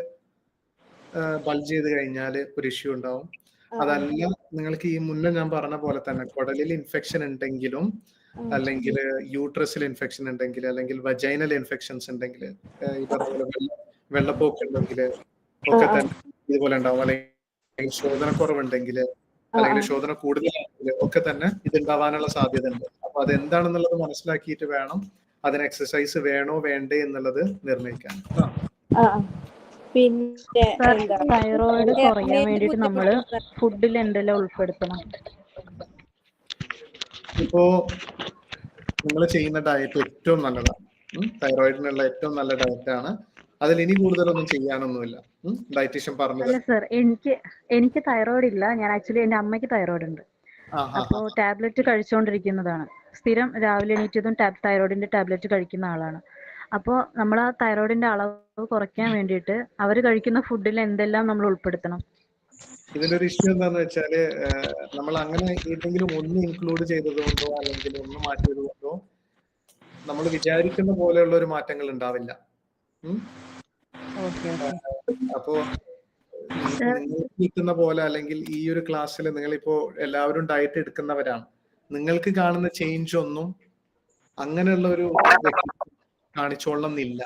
ബൾജ് ചെയ്ത് കഴിഞ്ഞാൽ ഒരു ഇഷ്യൂ ഉണ്ടാവും. അതല്ല, നിങ്ങൾക്ക് ഈ മുന്നേ ഞാൻ പറഞ്ഞ പോലെ തന്നെ കുടലിൽ ഇൻഫെക്ഷൻ ഉണ്ടെങ്കിലും, അല്ലെങ്കിൽ യൂട്രസിൽ ഇൻഫെക്ഷൻ ഉണ്ടെങ്കിൽ, അല്ലെങ്കിൽ വജൈനൽ ഇൻഫെക്ഷൻസ് ഉണ്ടെങ്കിൽ, ഈ പറഞ്ഞ പോലെ വെള്ളപ്പൊക്കം ഉണ്ടെങ്കിൽ ഒക്കെ തന്നെ ഇതുപോലെ ഉണ്ടാവും. അല്ലെങ്കിൽ ശോധനക്കുറവുണ്ടെങ്കിൽ, അല്ലെങ്കിൽ ശോധന കൂടുതലാണെങ്കിൽ ഒക്കെ തന്നെ ഇതുണ്ടാവാനുള്ള സാധ്യത ഉണ്ട്. അപ്പൊ അതെന്താണെന്നുള്ളത് മനസ്സിലാക്കിയിട്ട് വേണം അതിന് എക്സസൈസ് വേണോ വേണ്ടേ എന്നുള്ളത് നിർണ്ണയിക്കാൻ. പിന്നെ തൈറോയിഡ് കുറയാൻ വേണ്ടിട്ട് നമ്മള് ഫുഡിൽ എന്തെല്ലാം ഉൾപ്പെടുത്തണം? ഇപ്പോ നിങ്ങൾ ചെയ്യുന്ന ഡയറ്റ് ഏറ്റവും നല്ലതാണ്. തൈറോയിഡിനുള്ള ഏറ്റവും നല്ല ഡയറ്റ് ആണ്. അതിൽ ഇനി കൂടുതലൊന്നും ചെയ്യാനൊന്നുമില്ല. ഡയറ്റീഷ്യൻ പറഞ്ഞത്. അല്ല സർ, എനിക്ക് തൈറോയിഡ് ഇല്ല. ഞാൻ ആക്ച്വലി എന്റെ അമ്മയ്ക്ക് തൈറോയിഡ് ഉണ്ട്. അപ്പോ ടാബ്ലറ്റ് കഴിച്ചുകൊണ്ടിരിക്കുന്നതാണ്. സ്ഥിരം രാവിലെ എണീറ്റതും തൈറോയിഡിന്റെ ടാബ്ലറ്റ് കഴിക്കുന്ന ആളാണ്. അപ്പോൾ നമ്മൾ ആ തൈറോയിഡിന്റെ അളവ് കുറയ്ക്കാൻ വേണ്ടിയിട്ട് അവർ കഴിക്കുന്ന ഫുഡിൽ എന്തെല്ലാം നമ്മൾ ഉൾപ്പെടുത്തണം? ഇതിന്റെ ഒരു ഇഷ്യൂ എന്താന്ന് വെച്ചാല്, നമ്മൾ അങ്ങനെ ഏതെങ്കിലും ഒന്ന് ഇൻക്ലൂഡ് ചെയ്തത് കൊണ്ടോ അല്ലെങ്കിൽ ഒന്ന് മാറ്റിയത് കൊണ്ടോ നമ്മൾ വിചാരിക്കുന്ന പോലെയുള്ള ഒരു മാറ്റങ്ങൾ ഉണ്ടാവില്ല. അപ്പോ കിട്ടുന്ന പോലെ, അല്ലെങ്കിൽ ഈ ഒരു ക്ലാസ്സിൽ നിങ്ങളിപ്പോ എല്ലാവരും ഡയറ്റ് എടുക്കുന്നവരാണ്, നിങ്ങൾക്ക് കാണുന്ന ചേഞ്ച് ഒന്നും അങ്ങനെയുള്ള ഒരു കാണിച്ചോളണം എന്നില്ല.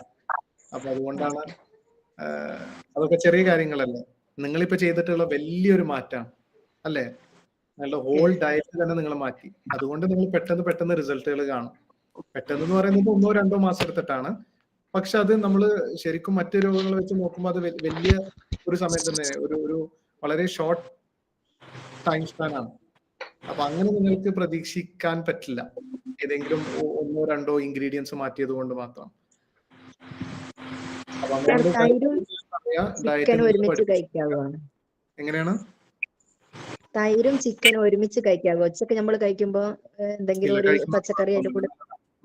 അപ്പൊ അതുകൊണ്ടാണ് അതൊക്കെ ചെറിയ കാര്യങ്ങളല്ലേ. നിങ്ങളിപ്പോ ചെയ്തിട്ടുള്ള വലിയൊരു മാറ്റാണ് അല്ലേ. നിങ്ങളുടെ ഹോൾ ഡയറ്റ് തന്നെ നിങ്ങൾ മാറ്റി. അതുകൊണ്ട് നിങ്ങൾ പെട്ടെന്ന് റിസൾട്ടുകൾ കാണും. പെട്ടെന്ന് പറയുന്നത് 1-2 മാസം എടുത്തിട്ടാണ്. പക്ഷെ അത് നമ്മൾ ശരിക്കും മറ്റു രോഗങ്ങൾ വെച്ച് നോക്കുമ്പോൾ അത് വലിയ ഒരു സമയം തന്നെ, ഒരു വളരെ ഷോർട്ട് ടൈം സ്പാൻ ആണ്. അപ്പൊ അങ്ങനെ നിങ്ങൾക്ക് പ്രതീക്ഷിക്കാൻ പറ്റില്ല ഏതെങ്കിലും ഒന്നോ രണ്ടോ ഇൻഗ്രീഡിയൻസ് മാറ്റിയത് കൊണ്ട് മാത്രം. അപ്പൊ സർ അങ്ങനെ തൈരും ഡയറ്റ് ചിക്കനും ഒരുമിച്ച് കഴിക്കാവോ? എങ്ങനെയാണ്? തൈരും ചിക്കനും ഒരുമിച്ച് കഴിക്കാവോ? ഉച്ചക്ക് നമ്മൾ കഴിക്കുമ്പോ എന്തെങ്കിലും ഇല്ല, ഒരു കഴിക്കുന്നത് പച്ചക്കറി അതിന്റെ കൂടെ?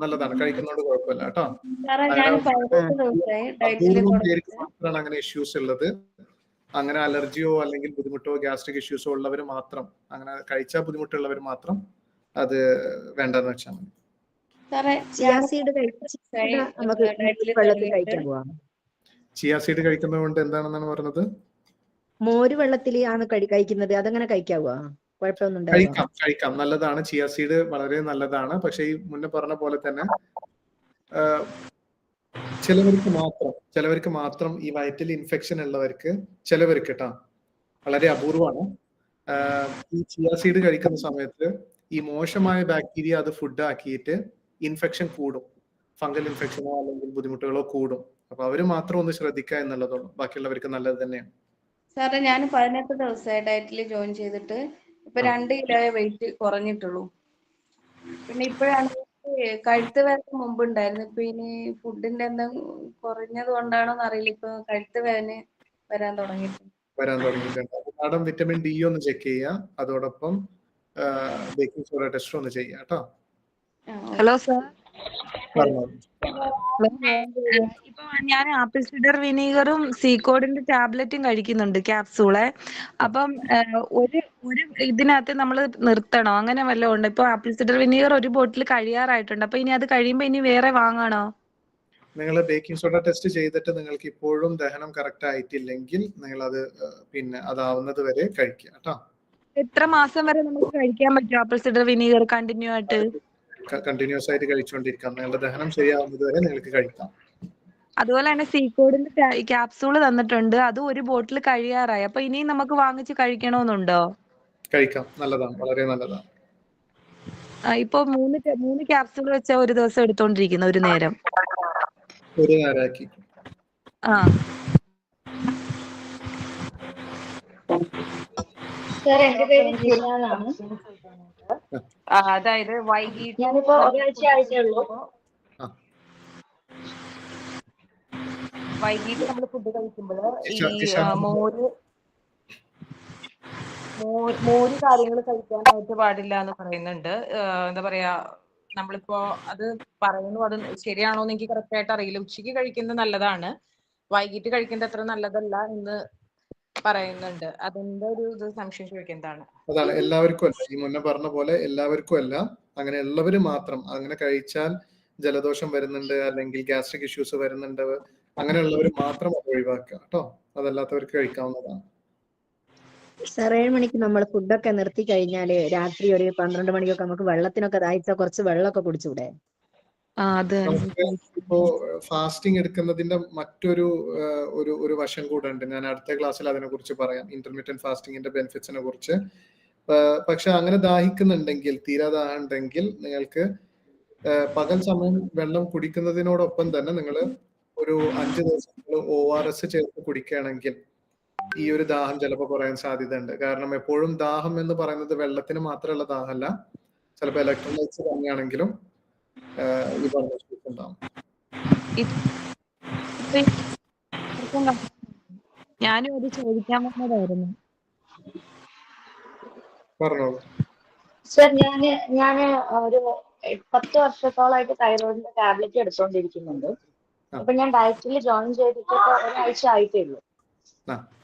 നല്ലതാണ്, കഴിക്കുന്നതുകൊണ്ട് കുഴപ്പമില്ല കേട്ടോ. സാറേ അങ്ങനെ ഞാൻ 18 ദിവസമായി ഡയറ്റിൽ അപൂർവം പേർക്ക് തുടങ്ങിയിട്ട്. മാത്രമാണ് അങ്ങനെ ഇഷ്യൂസ് ഉള്ളത്. അങ്ങനെ അലർജിയോ അല്ലെങ്കിൽ ബുദ്ധിമുട്ടോ ഗ്യാസ്ട്രിക് ഇഷ്യൂസോ ഉള്ളവർ മാത്രം, അങ്ങനെ കഴിച്ചാൽ ബുദ്ധിമുട്ടുള്ളവർ മാത്രം അത് വേണ്ടെന്ന് വെച്ചാൽ മതി. സാറേ ചിയാ സീഡ് നമുക്ക് ഡയറ്റിൽ വെള്ളത്തിൽ തുടങ്ങിയിട്ട് കഴിക്കാവോ? ചിയാ സീഡ് കഴിക്കുന്നത് കൊണ്ട് എന്താണെന്നാണ് പറഞ്ഞത്? മോര് വെള്ളത്തിൽ ആണ് കഴിക്കുന്നത്, അതങ്ങനെ കഴിക്കാവോ? കുഴപ്പമൊന്നും ഉണ്ടാവോ? കഴിക്കാം, നല്ലതാണ്. ചിയാ സീഡ് വളരെ നല്ലതാണ്. പക്ഷെ ഈ മുന്നേ പറഞ്ഞ പോലെ തന്നെ ചിലവർക്ക് മാത്രം ഈ വയറ്റിൽ ഇൻഫെക്ഷൻ ഉള്ളവർക്ക്, ചിലവർക്ക് കേട്ടോ, വളരെ അപൂർവമാണ്, ഈ ചിയാ സീഡ് കഴിക്കുന്ന സമയത്ത് ഈ മോശമായ ബാക്ടീരിയ അത് ഫുഡ് ആക്കിയിട്ട് ഇൻഫെക്ഷൻ കൂടും, ഫംഗൽ ഇൻഫെക്ഷനോ അല്ലെങ്കിൽ ബുദ്ധിമുട്ടുകളോ കൂടും. അപ്പൊ അവര് മാത്രം ഒന്ന് ശ്രദ്ധിക്കുക എന്നുള്ളതുള്ളൂ, ബാക്കിയുള്ളവർക്ക് നല്ലത് തന്നെയാണ്. സാറേ ഞാൻ 18 ദിവസമായി ഡയറ്റിൽ ജോയിൻ ചെയ്തിട്ട്. ഇപ്പൊ 2 കിലോയെ വെയിറ്റ് കുറഞ്ഞിട്ടുള്ളൂ. പിന്നെ ഇപ്പോഴാണ് കഴുത്ത് വേദന മുമ്പ് ഉണ്ടായിരുന്നു. ഇപ്പൊ ഇനി ഫുഡിന്റെ എന്താ കുറഞ്ഞത് കൊണ്ടാണോന്ന് അറിയില്ല, ഇപ്പൊ കഴുത്ത് വേദന വരാൻ തുടങ്ങിയിട്ടുണ്ട്. മാഡം വിറ്റമിൻ ഡി ഒന്ന് ചെക്ക് ചെയ്യുക, അതോടൊപ്പം ബേക്കിംഗ് സോഡ ടെസ്റ്റ് ഒന്ന് ചെയ്യുക കേട്ടോ. ഹലോ സർ, പറഞ്ഞോ. ഇപ്പൊ ഞാൻ ആപ്പിൾ സിഡർ വിനീഗറും സീക്കോഡിന്റെ ടാബ്ലറ്റും കഴിക്കുന്നുണ്ട്, ക്യാപ്സൂളെ. അപ്പം ഒരു ഇതിനകത്ത് നമ്മൾ നിർത്തണോ, അങ്ങനെ വല്ലതും ഉണ്ടോ? ഇപ്പൊ ആപ്പിൾ സിഡർ വിനീഗർ ഒരു ബോട്ടിൽ കഴിയാറായിട്ടുണ്ട്. അപ്പൊ ഇനി അത് കഴിയുമ്പോ ഇനി വേറെ വാങ്ങണോ? നിങ്ങൾ ബേക്കിംഗ് സോഡ ടെസ്റ്റ് ചെയ്തിട്ട് നിങ്ങൾക്ക് ഇപ്പോഴും ദഹനം കറക്റ്റ് ആയിട്ടില്ലെങ്കിൽ നിങ്ങൾ അത് പിന്നെ അതാവുന്നത് വരെ കഴിക്കുക കേട്ടോ. എത്ര മാസം വരെ നമുക്ക് കഴിക്കാൻ പറ്റും ആപ്പിൾ സിഡർ വിനീഗർ കണ്ടിന്യൂ ആയിട്ട്? കണ്ടിന്യൂസ് ആയിട്ട് കഴിച്ചുകൊണ്ടിരിക്കാം, നിങ്ങളുടെ ദഹനം ശരിയാവുന്നത് വരെ നിങ്ങൾക്ക് കഴിക്കാം. അതുപോലെ തന്നെ സീക്കോഡിന്റെ ക്യാപ്സൂള് തന്നിട്ടുണ്ട്, അത് ഒരു ബോട്ടിൽ കഴിയാറായി. അപ്പൊ ഇനിയും നമുക്ക് വാങ്ങിച്ച് കഴിക്കണമെന്നുണ്ടോ? കഴിക്കാം, നല്ലതാണ്, വളരെ നല്ലതാണ്. ഇപ്പൊ 3 ക്യാപ്സൂൾ വെച്ചാ ഒരു ദിവസം എടുത്തോണ്ടിരിക്കുന്ന ഒരു നേരം. ഒരു നേരമാക്കി. സാർ എന്റെ പേര് ജിലാനാണ്. അതായത് വൈകിട്ട് ഞാനിപ്പോ ഒരാഴ്ച ആയിട്ടേ ഉള്ളൂ. വൈകിട്ട് നമ്മൾ ഫുഡ് കഴിക്കുമ്പോൾ ഈ മോര് കാര്യങ്ങൾ കഴിക്കാനായിട്ട് പാടില്ല എന്ന് പറയുന്നുണ്ട്. എന്താ പറയാ, നമ്മളിപ്പോ അത് പറയുന്നു, അത് ശരിയാണോ എന്ന് എനിക്ക് കറക്റ്റ് ആയിട്ട് അറിയില്ല. ഉച്ചയ്ക്ക് കഴിക്കുന്നത് നല്ലതാണ്, വൈകിട്ട് കഴിക്കുന്നത് അത്ര നല്ലതല്ല എന്ന് പറയുന്നുണ്ട്. അതിന്റെ ഒരു സംശയം ചോദിക്കുന്നതാണ്. അതാണ്, എല്ലാവർക്കും അല്ല, ഈ മുന്നേ പറഞ്ഞ പോലെ എല്ലാവർക്കും അല്ല, അങ്ങനെ ഉള്ളവര് മാത്രം. അങ്ങനെ കഴിച്ചാൽ ജലദോഷം വരുന്നുണ്ട് അല്ലെങ്കിൽ ഗ്യാസ്ട്രിക് ഇഷ്യൂസ് വരുന്നുണ്ട്, അങ്ങനെയുള്ളവർ മാത്രം അത് ഒഴിവാക്കുക കേട്ടോ. അതല്ലാത്തവർക്ക് കഴിക്കാവുന്നതാണ്. സർ 7 മണിക്ക് നമ്മൾ ഫുഡൊക്കെ നിർത്തി കഴിഞ്ഞാല് രാത്രി ഒരു 12 മണിക്കൊക്കെ നമുക്ക് വെള്ളത്തിനൊക്കെ ദാഹിച്ചാൽ കുറച്ച് വെള്ളമൊക്കെ കുടിച്ചൂടെ? ഇപ്പോ ഫാസ്റ്റിംഗ് എടുക്കുന്നതിന്റെ മറ്റൊരു ഒരു വശം കൂടെ ഉണ്ട്. ഞാൻ അടുത്ത ക്ലാസ്സിൽ അതിനെ കുറിച്ച് പറയാം, ഇന്റർമീഡിയറ്റ് ഫാസ്റ്റിംഗിന്റെ ബെനിഫിറ്റ്സിനെ കുറിച്ച്. പക്ഷെ അങ്ങനെ ദാഹിക്കുന്നുണ്ടെങ്കിൽ, തീരാ ദാഹം ഉണ്ടെങ്കിൽ, നിങ്ങൾക്ക് പകൽ സമയം വെള്ളം കുടിക്കുന്നതിനോടൊപ്പം തന്നെ നിങ്ങൾ ഒരു 5 ദിവസം ORS ചേർത്ത് കുടിക്കുകയാണെങ്കിൽ ഈ ഒരു ദാഹം ചിലപ്പോൾ കുറയാൻ സാധ്യതയുണ്ട്. കാരണം എപ്പോഴും ദാഹം എന്ന് പറയുന്നത് വെള്ളത്തിന് മാത്രമുള്ള ദാഹമല്ല, ചിലപ്പോൾ ഇലക്ട്രോലൈറ്റ്സ് തന്നെയാണെങ്കിലും ഈ പറഞ്ഞ ഇഷ്യൂസ് ഉണ്ടാവും. ഞാനും അത് ചോദിക്കാൻ വന്നതായിരുന്നു. പറഞ്ഞോളൂ. സർ ഞാന് ഒരു 10 വർഷത്തോളമായിട്ട് തൈറോയിഡിന്റെ ടാബ്ലറ്റ് എടുത്തുകൊണ്ടിരിക്കുന്നുണ്ട്. അപ്പൊ ഞാൻ ഡയറ്റിൽ ജോയിൻ ചെയ്തിട്ട് ഒരാഴ്ച ആയിട്ടേ ഉള്ളൂ.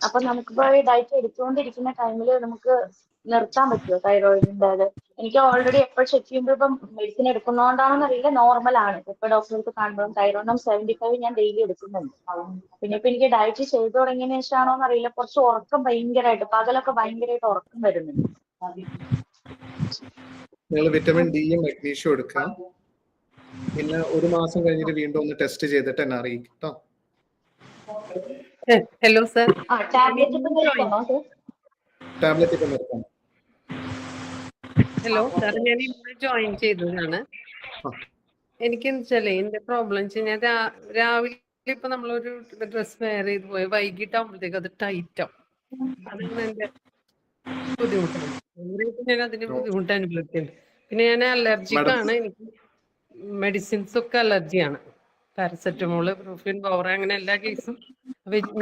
അപ്പൊ നമുക്കിപ്പോ ഈ ഡയറ്റ് എടുത്തുകൊണ്ടിരിക്കുന്ന ടൈമില് നമുക്ക് നിർത്താൻ പറ്റുമോ തൈറോയിഡിന്റെ? എനിക്ക് ഓൾറെഡി എപ്പോൾ ചെക്ക് ചെയ്യുമ്പോൾ ഇപ്പം മെഡിസിൻ എടുക്കുന്നതുകൊണ്ടാണെന്ന് അറിയില്ല, നോർമൽ ആണ്. ഇപ്പൊ ഡോക്ടർക്ക് കാണുമ്പോൾ തൈറോയിഡും 75 ഞാൻ ഡെയിലി എടുക്കുന്നുണ്ട്. പിന്നെ ഇപ്പൊ എനിക്ക് ഡയറ്റ് ചെയ്തു തുടങ്ങിയതിന് ശേഷമാണോന്ന് അറിയില്ല, കുറച്ച് ഉറക്കം ഭയങ്കരമായിട്ട്, പകലൊക്കെ ഭയങ്കരമായിട്ട് ഉറക്കം വരുന്നുണ്ട്. നിങ്ങൾ വിറ്റമിൻ ഡിയും മഗ്നീഷ്യം എടുക്കാം. പിന്നെ ഒരു മാസം കഴിഞ്ഞിട്ട് വീണ്ടും ഒന്ന് ടെസ്റ്റ് ചെയ്തിട്ട് എന്നെ അറിയിക്കും കേട്ടോ. ഹലോ സർ, ടാബ്ലറ്റ് ഇപ്പൊ നിർത്താം. ഹലോ സർ, ഞാൻ ഇന്ന് ജോയിൻ ചെയ്തതാണ്. എനിക്കെന്ന് വെച്ചാലേ എന്റെ പ്രോബ്ലം വെച്ചാൽ ഞാൻ രാവിലെ ഇപ്പൊ നമ്മളൊരു ഡ്രസ് വെയർ ചെയ്ത് പോയി വൈകിട്ടാകുമ്പോഴത്തേക്ക് അത് ടൈറ്റാവും. അതാണ് എന്റെ ബുദ്ധിമുട്ടാണ്. ഭയങ്കരമായിട്ട് ഞാൻ അതിന് ബുദ്ധിമുട്ട് അനുഭവിക്കുന്നുണ്ട്. പിന്നെ ഞാൻ അലർജിക് മാഡം ആണ്. എനിക്ക് മെഡിസിൻസ് ഒക്കെ അലർജിയാണ്. പാരസെറ്റമോള്, ബ്രൂഫിൻ, പവർ, അങ്ങനെ എല്ലാ കേസും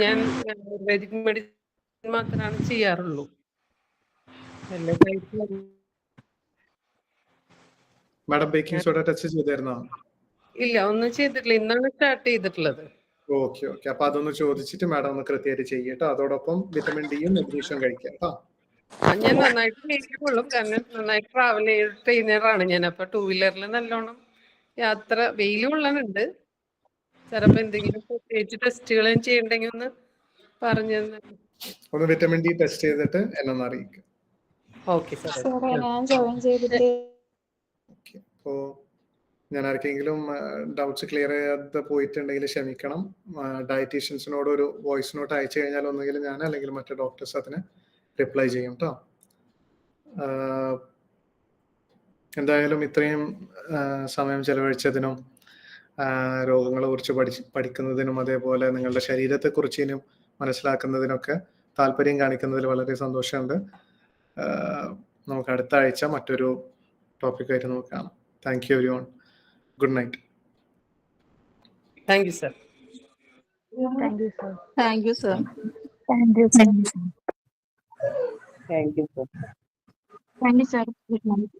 ഞാൻ ആയുർവേദിക് മെഡിസിൻ മാത്രമാണ് ചെയ്യാറുള്ളൂ. എല്ലാ ടൈപ്പിലും മാഡം ബേക്കിംഗ് സോഡ ടെസ്റ്റ് ചെയ്തായിരുന്നോ? ഇല്ല, ഒന്നും ചെയ്തിട്ടില്ല. ഇന്നാണ് സ്റ്റാർട്ട് ചെയ്തിട്ടുള്ളത്. Okay okay. അപ്പൊ അതൊന്ന് ചോദിച്ചിട്ട് മാഡം ഒന്ന് കൃത്യമായിട്ട് ചെയ്യട്ടോ. അതോടൊപ്പം വിറ്റമിൻ ഡിയും മെഗ്നീഷ്യം കഴിക്കാം കേട്ടോ. ഞാൻ നന്നായിട്ട് ചെയ്യുള്ളൂ, കാരണം നന്നായിട്ട് ട്രാവൽ ചെയ്ത ട്രെയിനറാണ് ഞാൻ. അപ്പൊ 2 വീലറിൽ നല്ലോണം യാത്ര, വെയിലും ഉള്ളതുണ്ട്. ചിലപ്പോ എന്തെങ്കിലും പ്രത്യേകിച്ച് ടെസ്റ്റുകൾ ചെയ്യണ്ടെങ്കിൽ ഒന്ന് പറഞ്ഞു തന്നെ. ഒന്ന് വിറ്റമിൻ ഡി ടെസ്റ്റ് ചെയ്തിട്ട് എന്നെ ഒന്ന് അറിയിക്കും. Okay sir. സാറേ ഞാൻ ജോയിൻ ചെയ്തിട്ട് അപ്പോ ഞാൻ ആർക്കെങ്കിലും ഡൗട്ട്സ് ക്ലിയർ ചെയ്യാതെ പോയിട്ടുണ്ടെങ്കിൽ ക്ഷമിക്കണം. ഡയറ്റീഷ്യൻസിനോട് ഒരു വോയിസ് നോട്ട് അയച്ചു കഴിഞ്ഞാൽ ഒന്നുകിൽ ഞാൻ അല്ലെങ്കിൽ മറ്റു ഡോക്ടേഴ്സ് അതിന് റിപ്ലൈ ചെയ്യും കേട്ടോ. എന്തായാലും ഇത്രയും സമയം ചെലവഴിച്ചതിനും രോഗങ്ങളെ കുറിച്ച് പഠിക്കുന്നതിനും അതേപോലെ നിങ്ങളുടെ ശരീരത്തെക്കുറിച്ച് മനസ്സിലാക്കുന്നതിനൊക്കെ താല്പര്യം കാണിക്കുന്നതിൽ വളരെ സന്തോഷമുണ്ട്. നമുക്ക് അടുത്ത ആഴ്ച മറ്റൊരു ടോപ്പിക്കായിട്ട് നമുക്ക് കാണാം. Thank you everyone. Good night. Thank you sir. Thank you sir. Thank you sir. Thank you sir. Thank you sir. Thank you sir. Good night.